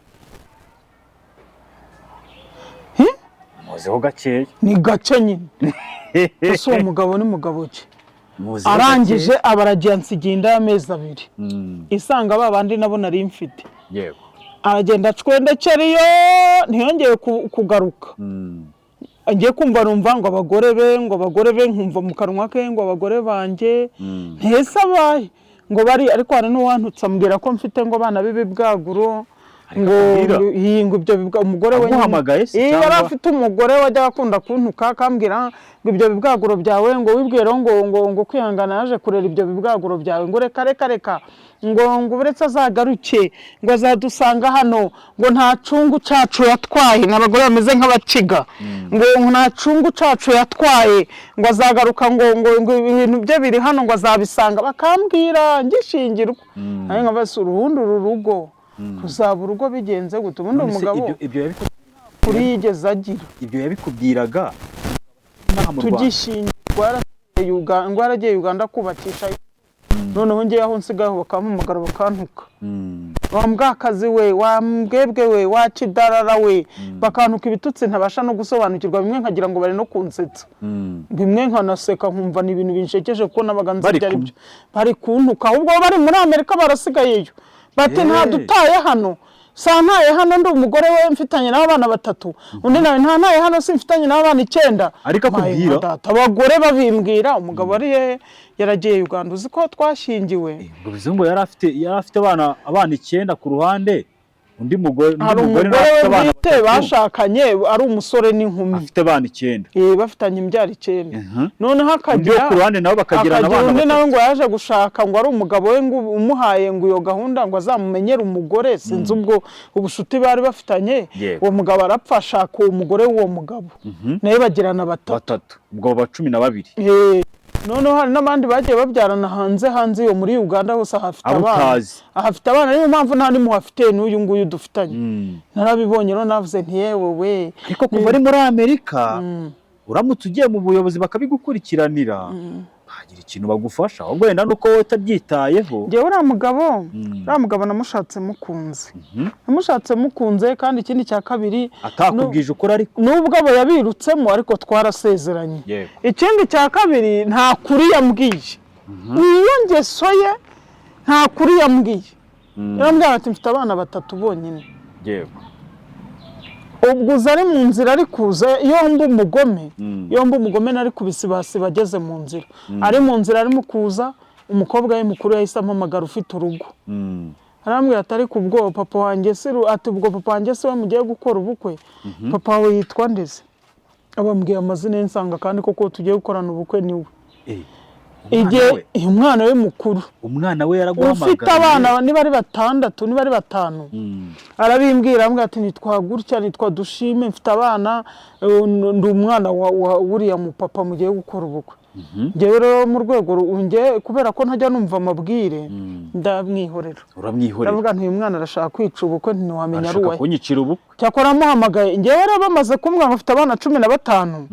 Muzeho gakeya. Ni gace nyine. Ese uwo mugabo ni mugabo ki? Arangije abaragiye ansigiye inda y'amezi abiri. Isanga babandi nabo nari mfite. Yego. Aragenda acwendekeriyo ntiyongeye kugaruka. Ngiye kumva numva ngo abagore be nkumva mu kanwa ke ngo abagore banje ntese abaye ngo bari ariko hari n'uwantutse ambwira ko mfite ngo abana bibi bwaguro ngo ibyo umugore we yamuhamagaye se cyangwa yari afite umugore wajya akunda kuntuka akambwira ngo ibyo bibwaguro byawe ngo wibwire ngo kwihangana yaje kurera ibyo bibwaguro byawe ngo reka ngo uretse azagaruke ngo azadusanga hano ngo nta cungu cacu yatwaye n'abagore bameze nk'abaciga ngo nta cungu cacu yatwaye ngo azagaruka ngo ibintu bye biri hano ngo azabisanga bakambwira ngishingirwa ari nk'abasura urundi rugo kuzaba urugo bigenze gute ubundi umugabo ibyo kuri yigeze agira ibyo yabikubwiraga tugishingirwa yaragiye Uganda kubakisha noneho ngiye aho nsigaho bakampamagara bakantuka wambwakazi we wambwebwe we wakidarara we bakantuka ibitutsi ntabasha no gusobanukirwa bimwe nkagira ngo bari no kunsetsa bimwe nkanaseka nkumva ni ibintu binshekeje kuko nabaganze byari byo bari kuntuka ahubwo bari muri Amerika barasigayeyo bati nta dutaye hano santaye hano ndi umugore we mfitanye n'abana 3 undi nawe ntaye hano simfitanye n'abana 9 ariko akubwira abagore babimbwira umugabo ari yaragiye Uganda uzi ko twashingiwe ngo bize ngo yari afite abana 9 ku ruhande undi mugore n'abana bashakanye ari umusore n'inkumi afite abana 9 bafitanye imbyaro 9 none hakagira ku ruhande nabo bakagirana abana undi nawe ngo yaje gushaka ngo ari umugabo we ngo umuhaye ngo iyo gahunda ngo azamumenyera umugore sinzi ubwo ubushuti bari bafitanye uwo mugabo arapfasha ko umugore w'uwo mugabo naye bagirana 3 ubwo ba 12 noneho hari n'abandi bagiye babyarana hanze yo muri Uganda hose ahafite abana niyo mpamvu nta nimu hafite n'uyu nguyu dufitanye narabibonye no navuze nti yewe we ariko kuva ari muri Amerika uramutse ugiye mu buyobozi bakabigukurikiranira hagira ikintu bagufasha ahubwo wenda nuko utabyitayeho ngewe uriya mugabo namushatse mukunze kandi ikindi cya kabiri atakubwije ukuri ariko nubwo abo yabirutsemo ariko twarasezeranye ikindi cya kabiri nta kuri yambwiye niyo ngeso ye nta kuri yambwiye yarambwira ati mfite abana 3 bonyine yego ubwo uzari mu nzira ari kuza iyo mba umugome nari kubisibasi bageze mu nzira ari mu nzira arimo kuza umukobwa we mukuru yahise ampamagara ufite urugo arambwira ati ariko ubwo papa wanjye se we mugiye gukora ubukwe papa we yitwa ndeze abambwiye amazina y'ensanga kandi koko tugiye gukorana ubukwe niwe igihe umwana we mukuru umwana we yaraguhamagaye ufite abana niba ari 6 niba ari 5 arabimbwira ambwira ati nitwa dushime mfite abana ndi umwana wa uriya mu papa mugiye gukora ubukwe ngewe rero mu rwego kubera ko ntajya numva amabwire ndamwihorera ndavuga nti uyu mwana arashaka kwica ubukwe ntiwamenya ari uwahe kunyicira ubukwe cyakora amuhamagaye ngewe rero bamaze kumbwira afite abana 15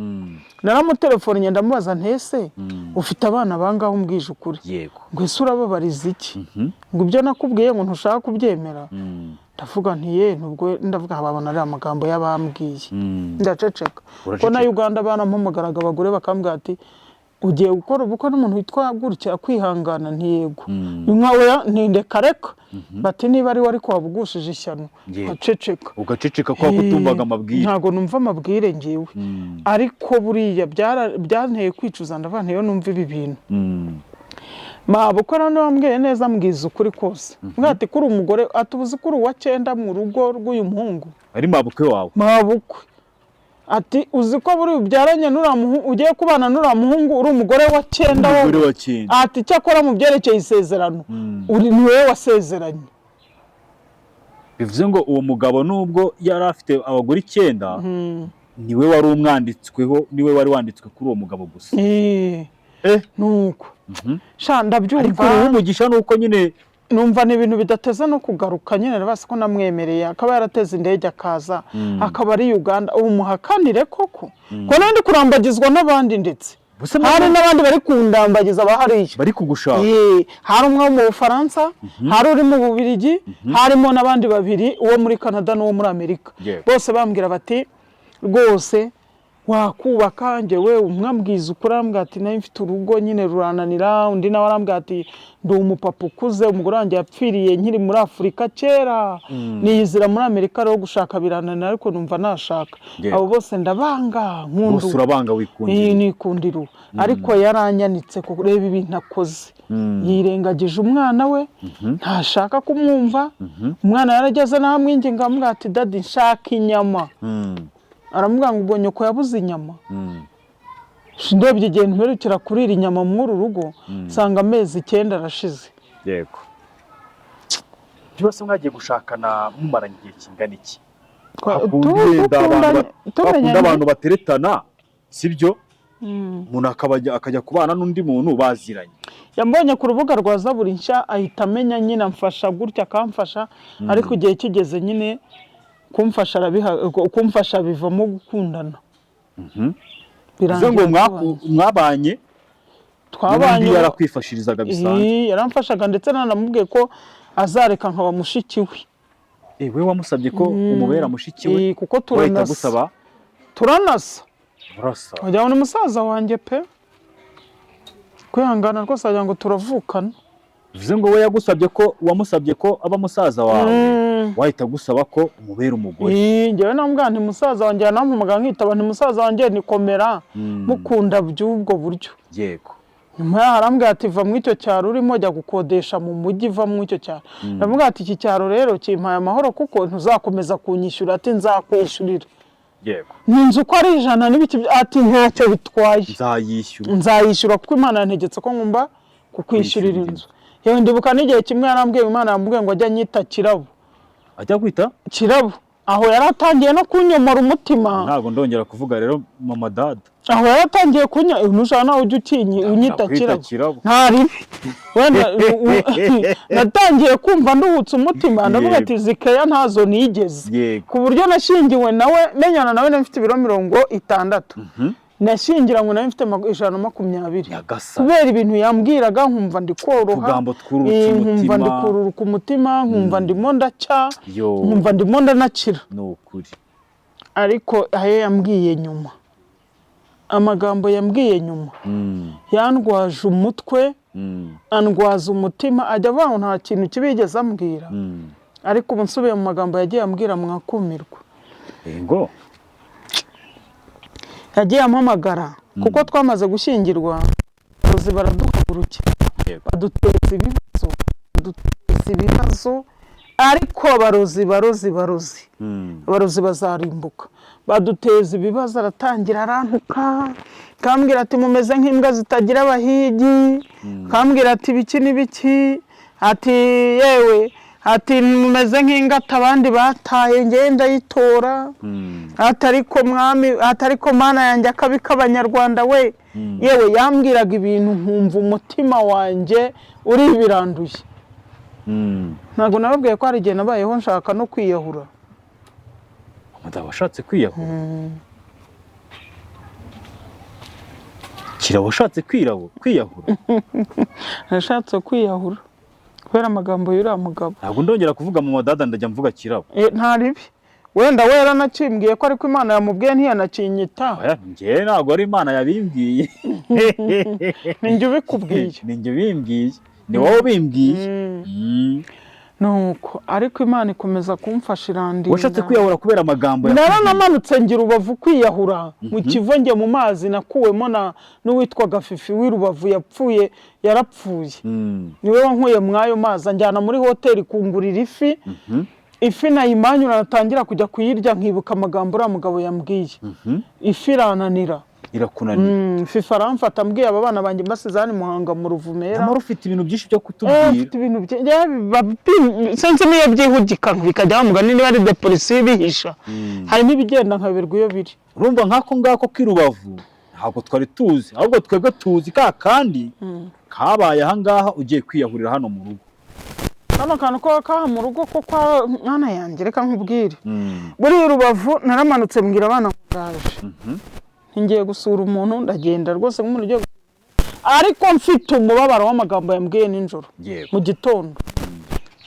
naramutelefone ngenda mubaza ntese ufite abana bangaho umbwije ukuri yego ngo ese urababariza iki ngo ibyo nakubwiye ngo ntushaka kubyemera ndavuga nti nubwo ndavuga babona ari amagambo y'abambwiye ndaceceka ko na Uganda banampamagaraga abagore bakambwira ati ugiye gukora ubukwe n'umuntu witwa gutya kwihangana ntiyego nkawe ntindekareka bati niba ari wari kwabugushije ishyano ugaceceka kwa kutumvaga amabwire ntago numva amabwire ngiwe ariko buriya byanteye kwicuza ndavanteyo numva ibi bintu mabukwe rero wambwiye neza mbwiza ukuri kose mwati kuri umugore atubuze kuri wa 9 mu rugo rw'uyu muhungu ari mabukwe wawe mabukwe ati uzi ko buri ubyaranye ugiye kubana n'ura muhungu uri umugore wa 9 ati cyakora mu byerekeye isezerano uri niwe wasezeranye bivuze ngo uwo mugabo nubwo yari afite abagore 9 niwe wari umwanditsweho, niwe wari wanditswe kuri uwo mugabo gusa. nuko sha ndabyumva. Ariko umugisha nuko nyine numva ni ibintu bidateza no kugaruka nyine basi ko namwemereye akaba yarateze indege akaza akaba ari Uganda ubu muhakanire koko ko nandi kurambagizwa n'abandi ndetse hari n'abandi bari kundambagiza bahariye bari kugushaka. hari umwe mu Bufaransa, hari uri mu Bubiligi, harimo n'abandi babiri uwo muri Canada n'uwo muri Amerika. Bose bambwira bati rwose wakubaka njyewe umwambwiza ukurambwa ati nayo mfite urugo nyine rurananira, undi nawe arambwira ati ndi umupapa ukuze, umugore wanjye yapfiriye nkiri muri Afurika kera, niyizira muri Amerika rero gushaka birananira ariko numva nashaka. Abo bose ndabanga nkundu. Bose urabanga wikundira. Nikundira. Ariko yaranyanitse kureba ibintu akoze. Yirengagije umwana we, ntashaka kumwumva. Umwana yarageze namwinge ngamubwira ati dadi nshaka inyama. Aramubwira ngo ubwo nyoko yabuze inyama. Ndebye igihe ntuherukira kurira inyama muri uru rugo nsanga amezi 9 arashize. Yego. Byose mwagiye gushakana mumaranye igihe kingana iki? Tukunda abantu bateretana sibyo? Umuntu akajya kubana n'undi muntu baziranye. Yambonye ku rubuga rwa Zaburi nshya ahita amenya nyine amfasha gutya akamfasha, ariko igihe kigeze nyine kumfasha bivamo gukundana. Bize ngo mwabanye twabanye yarakwifashirizaga bisanzwe. Yaramfashaga ndetse nanamubwiye ko azareka nkaba mushiki we. We wamusabye ko umubera mushiki we kuko turanasa. Wajya ngo ni musaza wanjye pe. Kwihangana rwose ajya ngo turavukana. Bivuze ngo we yagusabye ko wamusabye ko aba musaza wawe wahita gusaba ko umubera umugore. Njyewe namubwira nti musaza wanjye yanampamaga nkitaba nti musaza wanjye nikomera mukunda by'ubwo buryo. Yego. Nyuma harambwira ati va mu icyo cyaro urimo jya gukodesha mu mujyi, va mu icyo cyaro. Ndamubwira ati iki cyaro rero kimpaye amahoro kuko ntuzakomeza kunyishyura ati nzakwishurira. Yego. Ninzu ko ari 100 n'ibiki ati ntacyo bitwaye. Nzayishyura kuko Imana yantegetse ko ngomba kukwishyurira inzu. Yewe ndibuka n'igihe kimwe yarambwiye Imana yambwiye ngo ajya nyita Kirabo. Ajya kwita Kirabo. Aho yaratangiye no kunyomora umutima. Ntago ndongera kuvuga rero mama dad. Aho yaratangiye kunya ntushaka nawe ujye utinyi unyita Kirabo. Ntari. Wenda natangiye kumva nduhutse umutima ndavuga ati zikeya ntazo nigeze. Ku buryo nashingiwe nawe menyana nawe nafite ibiro 60. Nashingira ngo nawe mfite 120. Kubera ibintu yambwiraga nkumva ndi koroha. Nkumva ndi kururuka umutima, nkumva ndimo ndaca, nkumva ndimo ndanakira. Nukuri. Ariko aye yambwiye nyuma. Amagambo yambwiye nyuma. Yandwaje umutwe, andwaza umutima, ajya avuga nta kintu kibigeze ambwira. Ariko ubu nsubiye mu magambo yagiye ambwira mwakumirwa. Yego. Yagiye ampamagara kuko twamaze gushyingirwa bose baraduhagurukira baduteza ibibazo ariko abarozi bazarimbuka baduteza ibibazo. Aratangira arantuka kambwira ati mumeze nk'imbwa zitagira abahigi, kambwira ati biki n'ibiki, ati yewe ati mumeze nk'ingata abandi bataye ngenda yitora, atariko mwami atariko mana yanjye akabi k'abanyarwanda we. Yewe yambwiraga ibintu nkumva umutima wanjye uri biranduye. Ntago nababwiye ko hari igihe nabayeho nshaka no kwiyahura. Washatse kwiyahura? Kira washatse kwiyahura? Nashatse kwiyahura kubera amagambo y'uriya mugabo. Ntabwo ndongera kuvuga mu madada ndajya mvuga Kirabo. Ntaribi. Wenda we yaranacimbwiye ko ariko Imana yamubwiye ntiyanacinyita. Njye ntabwo ari Imana yabimbwiye. Ninjye ubikubwiye. Ninjye bimbwiye. Ni wowe bimbwiye. Nuko ariko Imana ikomeza kumfasha irandinda. Washatse kwiyahura kubera amagambo naranamanutse ngira ubavu kwiyahura mu kivonge mu mazi nakuwemo n'uwitwaga Fifi w'Irubavu yarapfuye. Niwe wankuye mwayo mazi anjyana muri hoteli kungurira ifi. Ifi nayimanyura natangira kujya kuyirya nkibuka amagambo uriya mugabo yambwiye. Ifi irananira. Irakunanira. Fifi aramfata ambwiye aba bana banjye mbasizani Muhanga mu Ruvumera. Amara ufite ibintu byinshi byo kutubwira. Ufite ibintu sense niyo byihugika bikajya mugani niba ari de polisi bihisha. Hari n'ibigenda nkabirwa iyo biri. urumva nk'ako ngako k'i Rubavu ntabwo twari tuzi, ahubwo twebwe tuzi ka kandi kabaye aha ngaha ugiye kwiyahurira hano mu rugo. Hano kantu ko kaha mu rugo ko kwa mwana yanjye reka nkubwire. Buri Rubavu naramanutse mbwira abana ndaje. Ngiye gusura umuntu ndagenda rwose nk'umuntu ugiye, ariko mfite umubabaro w'amagambo yambwiye ninjoro mu gitondo.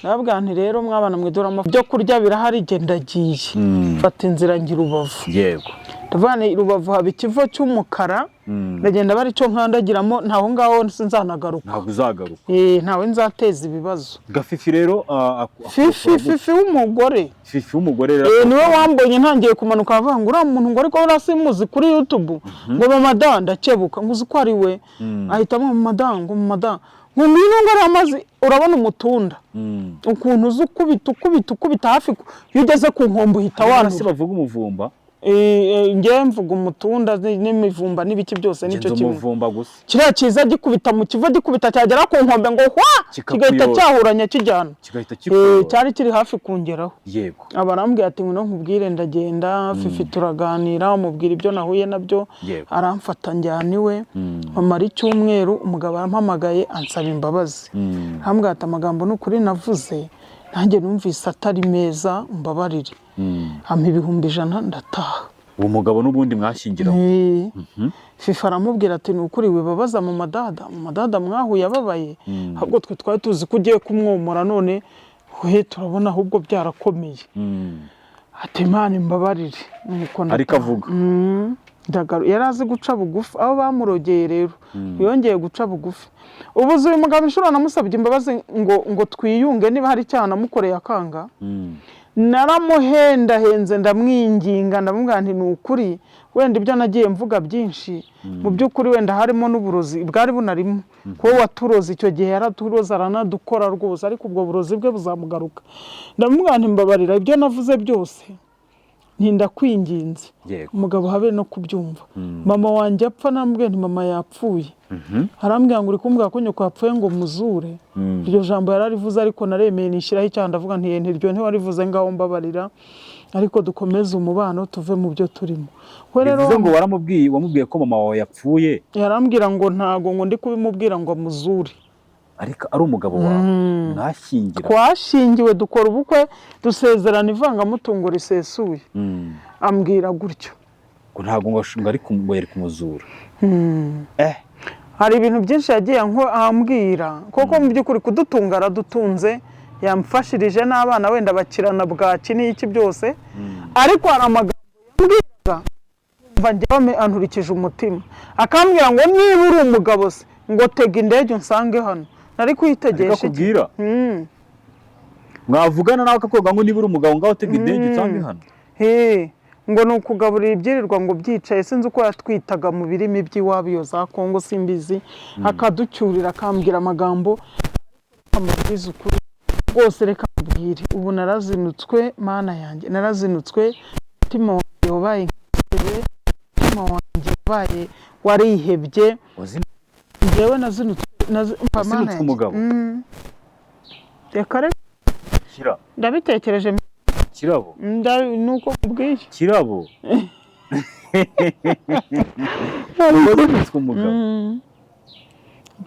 Nababwira nti rero mwabana mwidura byo kurya birahari, genda giye fata inzira ngira Rubavu. Yego Davane Rubavu haba ikivo cy'umukara, ndagenda bari cyo nkandagiramo, ntaho ngaho sinzanagaruka. ntabwo uzagaruka. Ntawe nzateza ibibazo. Gafifi rero Fifi w'umugore. Fifi w'umugore rero niwe wambonye ntangiye kumanuka avuga ngo uriya muntu ngo ariko urasimuzi kuri YouTube ngo mama da ndakebuka ngo uzi ko ari we. Ahitamo mama da ngo mama da ngo nino ngo amazi urabona umutunda ukuntu uzi ukubita hafi iyo ugeze ku nkombe uhita wanura. Se bavuga umuvumba ngiye mvuga umutunda n'imivumba n'ibiki byose nicyo kimwe. Umuvumba gusa kiriya kiza gikubita mu kivo gikubita cyagera ku nkombe ngo hwa kigahita cyahuranya kijyana, cyari kiri hafi kungeraho. Yego abarambwiye ati ngo nkubwire ndagenda Fifi turaganira, umubwira ibyo nahuye nabyo, aramfata njyana iwe amara icyumweru. Umugabo arampamagaye ansaba imbabazi, arambwira ati amagambo n'ukuri navuze nanjye numvise atari meza mbabarire. Ampa 100 ndataha. Uwo mugabo n'ubundi mwashingiraho. Fifi aramubwira ati nukuri wibabaza mu madada mwahuye ababaye, ahubwo twe twari tuzi ko ugiye kumwomora, none we turabona ahubwo byarakomeye. Ati Imana imbabarire. Nuko ariko avuga yari azi guca bugufi, aho bamurogeye rero yongeye guca bugufi. Ubuze uyu mugabo inshuro namusabye imbabazi ngo twiyunge niba hari icyaha namukoreye akanga. Naramuhendahenze ndamwinginga ndamubwira nti nukuri wenda ibyo nagiye mvuga byinshi mu by'ukuri wenda harimo n'uburozi bwari bunarimo, ko waturoze icyo gihe yaraturoza aranadukora rwose, ariko ubwo burozi bwe buzamugaruka. Ndamubwira nti mbabarira ibyo navuze byose ntindakwinginze. Umugabo habe no kubyumva. Mama wanjye apfa namubwiye nti mama yapfuye. Arambwira ngo uri kumbwira ko nyoko yapfuye ngo muzure. Iryo jambo yararivuze ariko naremeye nishyiraho icyaha ndavuga nti ntiryo ntiwarivuze ngaho mbabarira, ariko dukomeze umubano tuve mu byo turimo. We rero ngo wamubwiye ko mama wawe yapfuye. Yarambwira ngo ntago ngo ndi kubimubwira ngo amuzure. Ariko ari umugabo wawe mwashingira. Twashingiwe dukora ubukwe dusezerana ivangamutungo risesuye. Ambwira gutyo ngo ntago ngo ari kumuzura. Hari ibintu byinshi yagiye ambwira koko mu by'ukuri kudutunga aradutunze, yamfashirije n'abana wenda bakirana bwaki n'iki byose, ariko hari amagambo yambwiraga mva njyewe anturikije umutima, akambwira ngo niba uri umugabo se ngo tega indege unsange hano. Nari kwitegesha iki mwavugana nawe akakoga ngo niba uri umugabo ngaho tega indege unsange hano. Ngo nukugaburira ibyirirwa ngo byicaye, sinzi uko yatwitaga mu birimi by'iwabo iyo za Kongo simbizi, akaducyurira akambwira amagambo amubwiza ukuri rwose. Reka mbwire ubu narazinutswe, Mana yanjye narazinutswe, umutima wanjye wabaye nk'ikirere, umutima wanjye wabaye warihebye. Njyewe nazinutswe umugabo. Reka ndabitekereje Kirabo nuko kubwiye Kirabo umugabo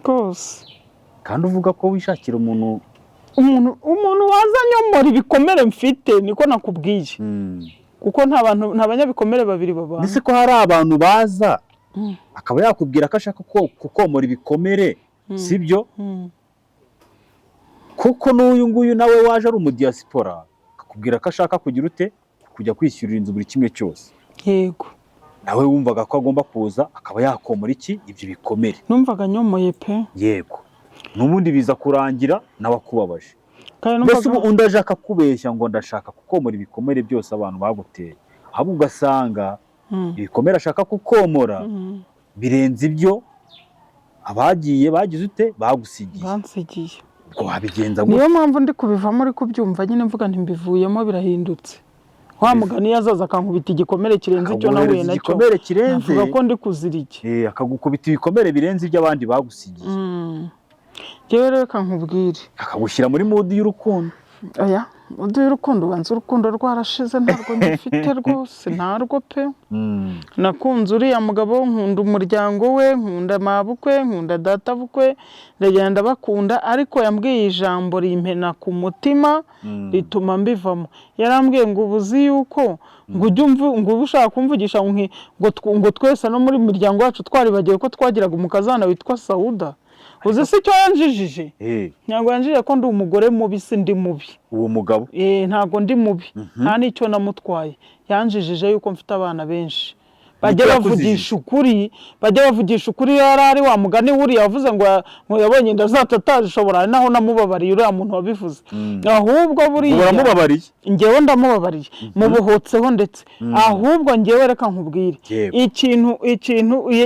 rwose. Kandi uvuga ko wishakira umuntu waza nyomora ibikomere mfite, niko nakubwiye. Kuko nta banyabikomere babiri babana. Nise ko hari abantu baza akaba yakubwira ko ashaka kukomora ibikomere, sibyo? Kuko n'uyu nguyu nawe waje ari umudiaspora akubwira ko ashaka kugira ute kujya kwishyurira inzu buri kimwe cyose. Yego. Nawe wumvaga ko agomba kuza akaba yakomora iki ibyo bikomere. Numvaga nyomoye pe. Yego. N'ubundi biza kurangira nawe akubabaje. Mbese ubu undi aje akakubeshya ngo ndashaka kukomora ibikomere byose abantu baguteye, ahubwo ugasanga ibikomere ashaka kukomora birenze ibyo bagize ute bagusigiye. Bansigiye. Ubwo wabigenza gute? Niyo mpamvu ndi kubivamo ari kubyumva nyine mvuga nti mbivuyemo birahindutse. Wa mugani yazaza akankubita igikomere kirenze icyo nahuye nacyo. Igikomere kirenze. Avuga ko ndi kuzirike. Akagukubita ibikomere birenze ibyo abandi bagusigiye. Jewe rero kankubwire. Akagushyira muri mood y'urukundo. Oya. uduye urukundo banza urukundo rwarashize ntabwo ngifite rwose ntarwo pe. Nakunze uriya mugabo, nkunda umuryango we, nkunda mabukwe, nkunda data bukwe, ndagenda bakunda, ariko yambwiye ijambo rimpena ku mutima rituma mbivamo. Yarambwiye ngo ubuzi yuko ngo ujye ngo ushaka kumvugisha ngo twese no muri miryango yacu twaribagiye ko twagiraga umukazana witwa Sauda. Uzi se icyo yanjijije? Ntabwo yanjije ko ndi umugore mubi, si ndi mubi. Uwo mugabo? Ntabwo ndi mubi. Nta n'icyo namutwaye. Yanjijije yuko mfite abana benshi. Bajya bavugisha ukuri, yarari wa mugani wuri yavuze ngo yabonye ndazatataje ushobora naho namubabariye uriya muntu wabivuze. Ahubwo buriya uramubabariye? Ngewe ndamubabariye, mubuhotseho ndetse. Ahubwo ngewe reka nkubwire. Ikintu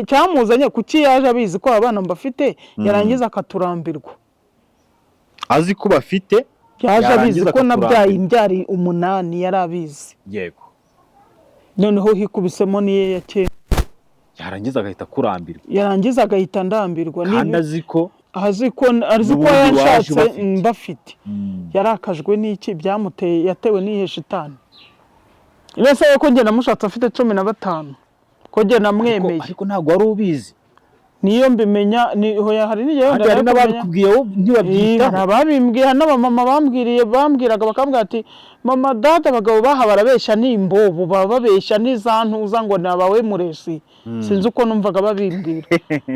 cyamuzanye kuki yaje abizi ko abana mbafite, yarangiza akaturambirwa. Azi ko bafite, yaje abizi ko nabyaye imbyari 8 yarabizi. Yego. Noneho hikubisemo niye yake, yarangiza agahita kurambirwa. Yarangiza agahita ndambirwa. Kandi azi ko yanshatse mbafite. Yarakajwe n'iki byamuteye, yatewe n'ihe shitani. Nese ko nge namushatse afite 15 ko nge namwemeye. Ariko ntabwo wari ubizi. Niyo mbimenya hoya hari niyo ndabikubwiye ntibabyita. Nababimbwiye n'abamama bambwiraga bakambwira ati mama data abagabo baha barabeshya n'imbobo, bababeshya n'izantuza ngo nabawe muresi. Sinzi uko numvaga babimbwira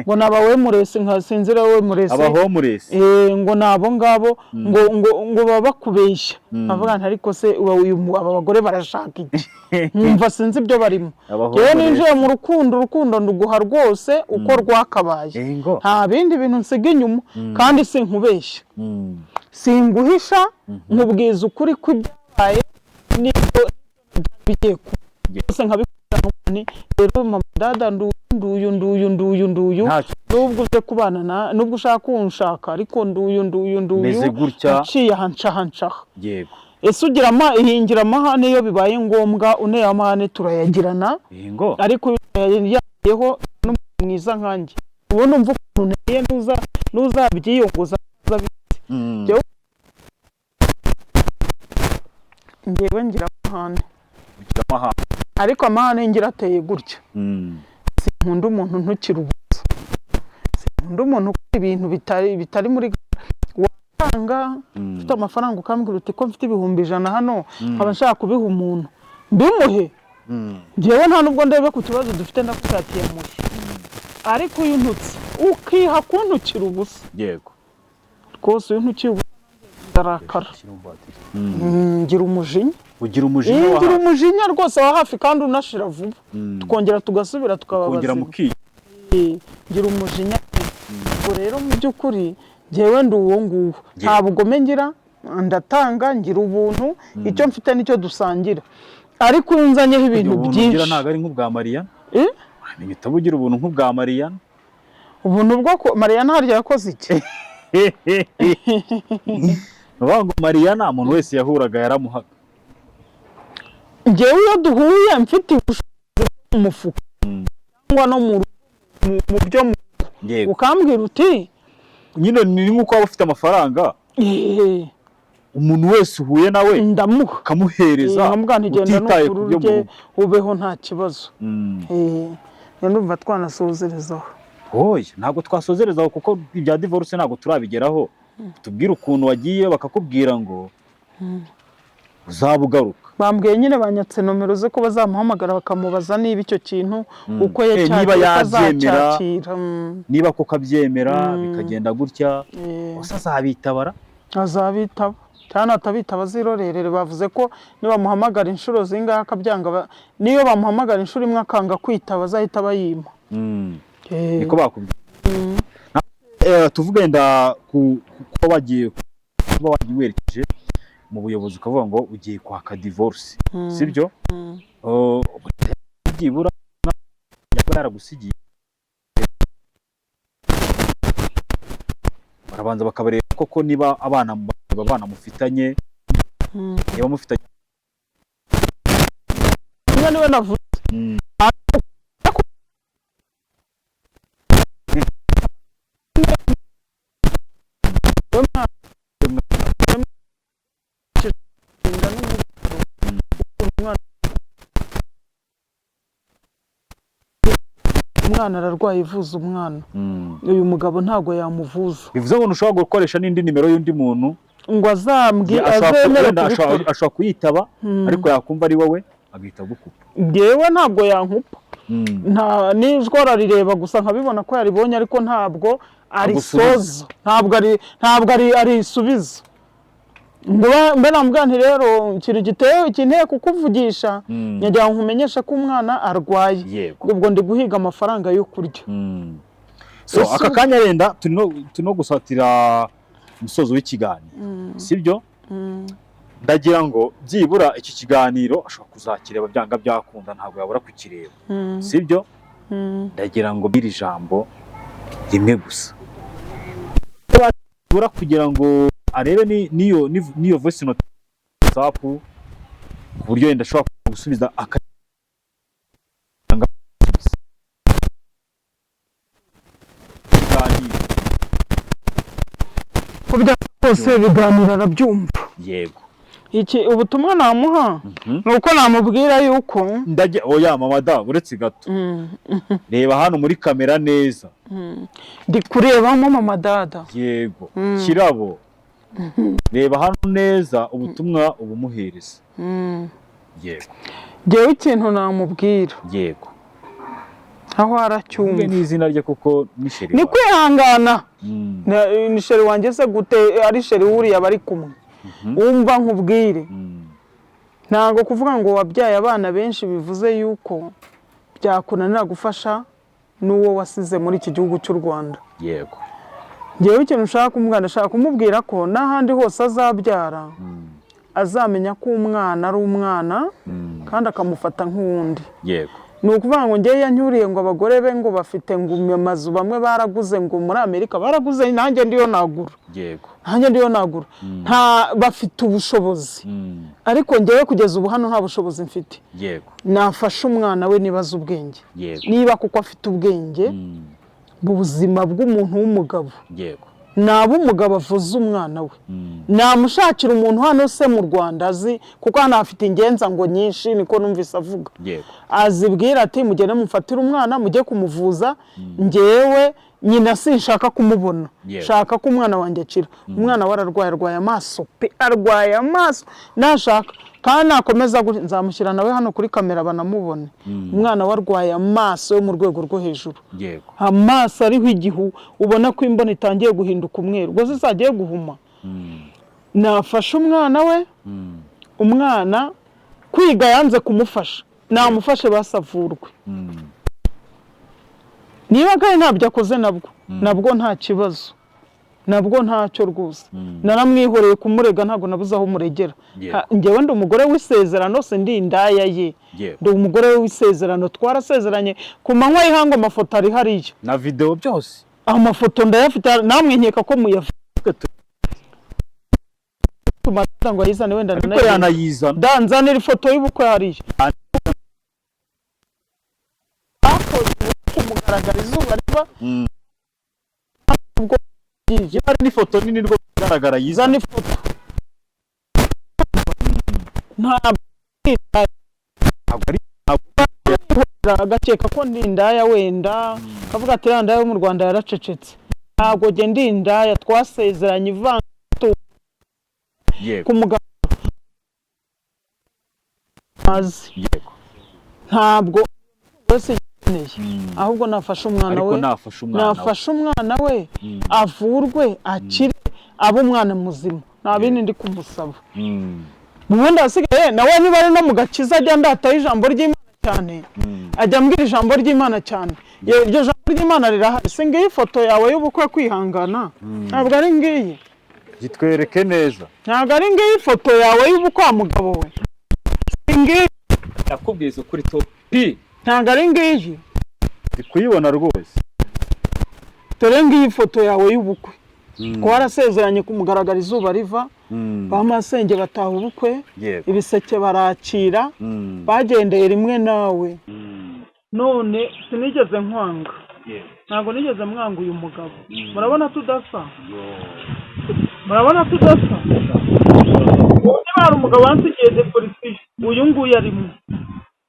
ngo nabawe muresi, nka sinzira we muresi, abaho muresi, ngo nabo ngabo ngo baba kubeshya. Avuga nti ariko se uyu aba bagore barashaka iki? Numva sinzi ibyo barimo. Yewe ninjiye mu rukundo nduguha rwose uko rwakabaye, nta bindi bintu nsiga inyuma, kandi sinkubeshya, singuhisha, nkubwiza ukuri kw'ibyabaye n'ibyo bigiye kuba. Byose nkabikora n'umwani. Rero mama dada nduyu nubwo uje kubana nubwo ushaka kunshaka, ariko nduyu meze gutya aciye hanca. Yego. Ese ihingira amahane iyo bibaye ngombwa, uneye amahane turayagirana. Yego. Ariko yayeho n'umuntu mwiza nkanjye, ubundi umva ukuntu nteye nuzabyiyongoza ngewe ngira amahane. Ariko amahane ngira ateye gutya. Sinkunda umuntu ntukira ubusa, sinkunda umuntu ukora ibintu bitari muri watanga. Ufite amafaranga ukambwira uti ko mfite 100 hano, nkaba nshaka kubiha umuntu mbimuhe. Ngewe nta nubwo ndebe ku kibazo dufite ndakushatiye muhe. Ariko uyu ntutse ukiha kuntukira ubusa. Yego. Rwose uyu ntukiye ubusa ndarakara. Ngira umujinya. Ugira umujinya wa hafi. Ngira umujinya rwose wa hafi kandi unashira vuba. Tukongera tugasubira tukababaza. Kongera mukiye. Ngira umujinya. Ubwo rero mu by'ukuri ngewe ndi uwo nguwo. Nta bugome ngira, ndatanga, ngira ubuntu, icyo mfite nicyo dusangira. Ariko unzanyeho ibintu byinshi. Ngira ntago ari nk'ubwa Mariya. Uramenye utabugira ubuntu nk'ubwa Mariya. Ubuntu bwo Mariya ntarya yakoze iki? Ngo Mariya nta muntu wese yahuraga yaramuhaga. Ngewe iyo duhuye mfite ubushobozi mu mufuka cyangwa no mu byo ukambwira uti nyine ni nk'uko waba ufite amafaranga, umuntu wese uhuye nawe ndamuha kamuhereza utitaye ku byo ubeho nta kibazo. Ndumva twanasozerezaho. Oya, ntabwo twasozerezaho kuko ibya divorce ntabwo turabigeraho. Tubwira ukuntu wagiye bakakubwira ngo uzabugaruka. Bambwiye nyine banyatse nomero ze ko bazamuhamagara bakamubaza niba icyo kintu uko niba yabyemera, niba kuko abyemera bikagenda gutya, gusa azabitabara. Azabitaba cyane, atabitaba zirorerere. Bavuze ko niba muhamagara inshuro zingahe akabyanga, niyo bamuhamagara inshuro imwe akanga kwitaba azahita bayima. Niko bakubwiye. Tuvuge nda kuba wagiye werekeje mu buyobozi ukavuga ngo ugiye kwaka divorce, sibyo? Byibura yaba yaragusigiye, barabanza bakabareba koko niba abana mufitanye, niba mufitanye niwe navuze. umwana ararwaye ivuza umwana uyu mugabo ntago yamuvuza bivuze ngo ntushobora gukoresha n'indi nimero y'undi muntu ngo azemere kubikora ashobora kuyitaba ariko yakumva ari wowe agahita gukupa ngewe ntabwo yankupa nta nijoro ararireba gusa nkabibona ko yaribonye ariko ntabwo arisoza ntabwo ari isubiza mbe namubwira nti rero ikintu giteye kukuvugisha nyagira ngo nkumenyeshe ko umwana arwaye ubwo ndi guhiga amafaranga yo kurya so aka kanya renda turino gusatira umusozo w'ikiganiro sibyo ndagira ngo byibura iki kiganiro ashobora kuzakireba byanga byakunda ntabwo yabura kukireba sibyo ndagira ngo biri jambo rimwe gusa byibura kugira ngo arebe niyo voice note WhatsApp ku buryo yenda ashobora gusubiza kubya bose biganira arabyumva yego iki ubutumwa namuha nuko namubwira yuko oya mama da uretse gato reba hano muri kamera neza ndi kurebamo mama dada yego kirabo reba hano neza ubutumwa ubumuhereza yego ngewe ikintu namubwira yego aho aracyumva n'izina rye kuko nisheri ni kwihangana nisheri wanjye se gute ari sheri wuriya bari kumwe wumva nkubwire ntabwo kuvuga ngo wabyaye abana benshi bivuze yuko byakunanira gufasha n'uwo wasize muri iki gihugu cy'u Rwanda yego ngewe ikintu ushaka kumubwira ashaka kumubwira ko n'ahandi hose azabyara azamenya ko umwana ari umwana kandi akamufata nk'uwundi yego ni ukuvuga ngo ngewe yanyuriye ngo abagore be ngo bafite ngo amazu bamwe baraguze ngo muri Amerika baraguze nanjye ndiyo nagura yego nanjye ndiyo nagura nta bafite ubushobozi ariko ngewe kugeza ubu hano nta bushobozi mfite yego nafasha umwana we nibaza ubwenge niba kuko afite ubwenge mu buzima bw'umuntu w'umugabo yego naba umugabo avuza umwana we namushakira umuntu hano se mu Rwanda azi kuko hano afite ingenza ngo nyinshi niko numvise avuga azibwira ati mugende mufatire umwana mujye kumuvuza ngewe nyina sinshaka kumubona shaka ko umwana wanjye akira umwana we ararwaye amaso pe arwaye amaso nashaka kandi nakomeza nzamushyira nawe hano kuri kamera banamubone umwana warwaye amaso yo mu rwego rwo hejuru amaso ariho igihu ubona ko imboni itangiye guhinduka umweru ubwo zizagiye guhuma nafashe umwana we umwana kwiga yanze kumufasha namufashe basavurwe niba kandi ntabyo akoze nabwo nta kibazo nabwo ntacyo rwose naramwihoreye kumurega ntabwo nabuze aho muregera ngewe ndi umugore w'isezerano se ndi indaya ye ndi umugore w'isezerano twarasezeranye ku manywa y'ihangu amafoto ari hariya na video byose amafoto ndayafite namwe nkeka ko muyafite tumatanga ngo ayizane wenda yanayizana danzanira ifoto y'ubukwe hariya kumugaragara izuba riva ubwo yari n'ifoto nini rwo kugaragara yizana ifoto ntabwo ari agakeka ko ndi indaya wenda kavuga ati indaya yo mu Rwanda yaracecetse ntabwo nge ndi indaya twasezeranye ivangato ku mugabo ntabwo wese ahubwo nafashe umwana we nafashe umwana we avurwe akire abe umwana muzima nta bindi ndi kumusaba ubundi hasigaye nawe niba ari no mu gakiza ajya ndataho ijambo ry'Imana cyane ajya ambwira ijambo ry'Imana cyane iryo jambo ry'Imana rirahari se ngiyi ifoto yawe y'ubukwe kwihangana ntabwo ari ngiyi gitwereke neza ntabwo ari ngiyi ifoto yawe y'ubukwe wa mugabo we ngiyi yakubwiza ukuri topi ntabwo ari ngiyi ndi kuyibona rwose dore ngiyi ifoto yawe y'ubukwe ko warasezeranye kumugaragara izuba riva bamasenge bataha ubukwe ibiseke barakira bagendeye rimwe nawe none sinigeze nkwanga ntabwo nigeze mwanga uyu mugabo murabona tudasa niba hari umugabo wansigiye depolisiyo uyu nguyu arimo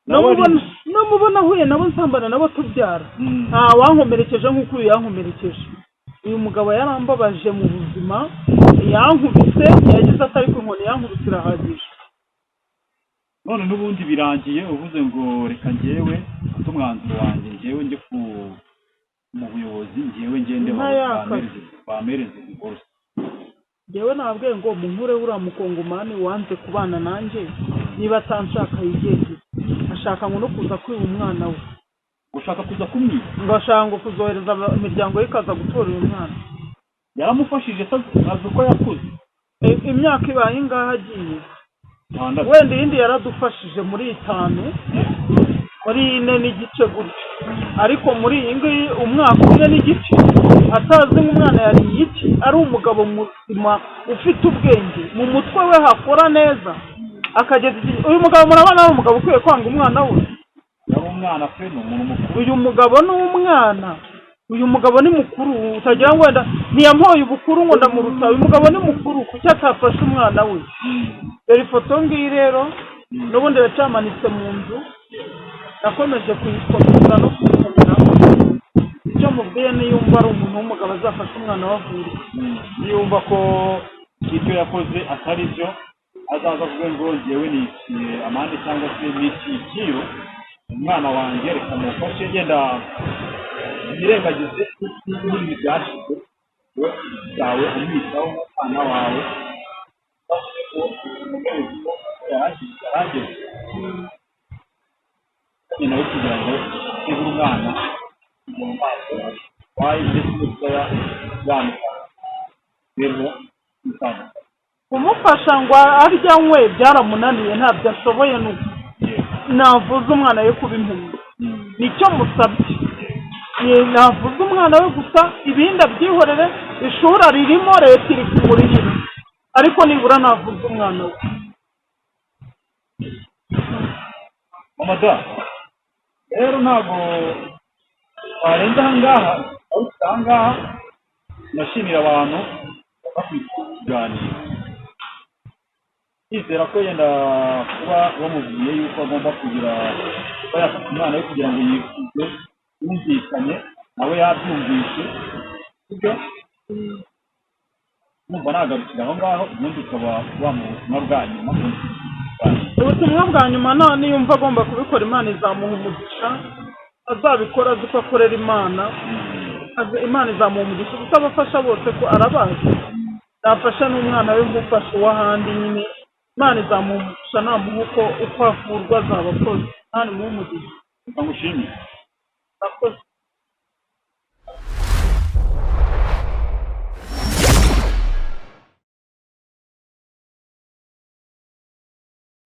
namubona ahuye nabo nsambana nabo tubyara nta wankomerekeje nk'uko uyu yankomerekeje. Uyu mugabo yarambabaje mu buzima, yankubise yagize atari ku nkoni, yankubise irahagije. None n'ubundi birangiye uvuze ngo reka njyewe mfate umwanzuro wanjye, njyewe njye mu buyobozi, njyewe ngende bamereze divorce. Njyewe nabwiye ngo munkure uriya mukongomani wanze kubana nanjye, niba atanshaka yigeze, ashaka ngo no kuza kwiba umwana we. Ushaka kuza kumwiba? Ngo ashaka ngo kuzohereza imiryango ye ikaza gutora uyu mwana. Yaramufashije azi uko yakuze. Imyaka ibaye ingahe agiye? Wenda iyindi yaradufashije muri 5, muri 4 n'igice gutyo, ariko muri iyi ngiyi umwaka 1 n'igice atazi nk'umwana yari iki, ari umugabo muzima ufite ubwenge mu mutwe we, hakora neza akageza. Uyu mugabo murabona ari umugabo ukwiye kwanga umwana we. Yari umwana pe, ni umuntu mukuru. Uyu mugabo ni umwana, uyu mugabo ni mukuru, utagira ngo wenda ntiyampoye ubukuru ngo ndamuruta. Uyu mugabo ni mukuru, kuki atafashe umwana we? Dore ifoto ngiyi rero, n'ubundi yacamanitse mu nzu, nakomeje kuyikomeza no kuyikomera. Icyo mubwiye niyumva ari umuntu w'umugabo azafasha umwana we avure, niyumva ko ibyo yakoze atari byo, azaza avuge ngo njyewe niciye amande cyangwa se niciye umwana wanjye, reka mufashe, genda yirengagize n'ibintu byashize, we zawe umwitaho nk'umwana wawe, yarageze nyina we kugira ngo ibure umwana mu maso wayi ndetse n'ubwoya bwamuka rero bitandukanye. Kumufasha ngo arya anywe byaramunaniye, ntabyo ashoboye, nuko navuze umwana we kuba impumyi, nicyo musabye. Navuze umwana we gusa, ibindi abyihorere, ishuri ririmo, leta iri kumurihira, ariko nibura navuze umwana we. Mama da, rero ntabwo warenze ahangaha, aho ahangaha nashimira abantu bakwitwa kuganira. Yizera ko yenda kuba bamubwiye yuko agomba kugira kuba yafata umwana we kugira ngo yifuze, yumvikanye nawe yabyumvishe, sibyo? Numva nagarukira aho ngaho, ubundi ukaba wamuha ubutumwa bwa nyuma. Ubutumwa bwa nyuma none yumva agomba kubikora, Imana izamuha umugisha, azabikora azi ko akorera Imana, Imana izamuha umugisha, kuko abafasha bose ko arabazi, nafasha n'umwana we nk'ufasha uw'ahandi nyine, Imana izamuha umugisha, namuha uko avurwa azaba akoze, Imana imuhe umugisha. Ndagushimiye. Akoze.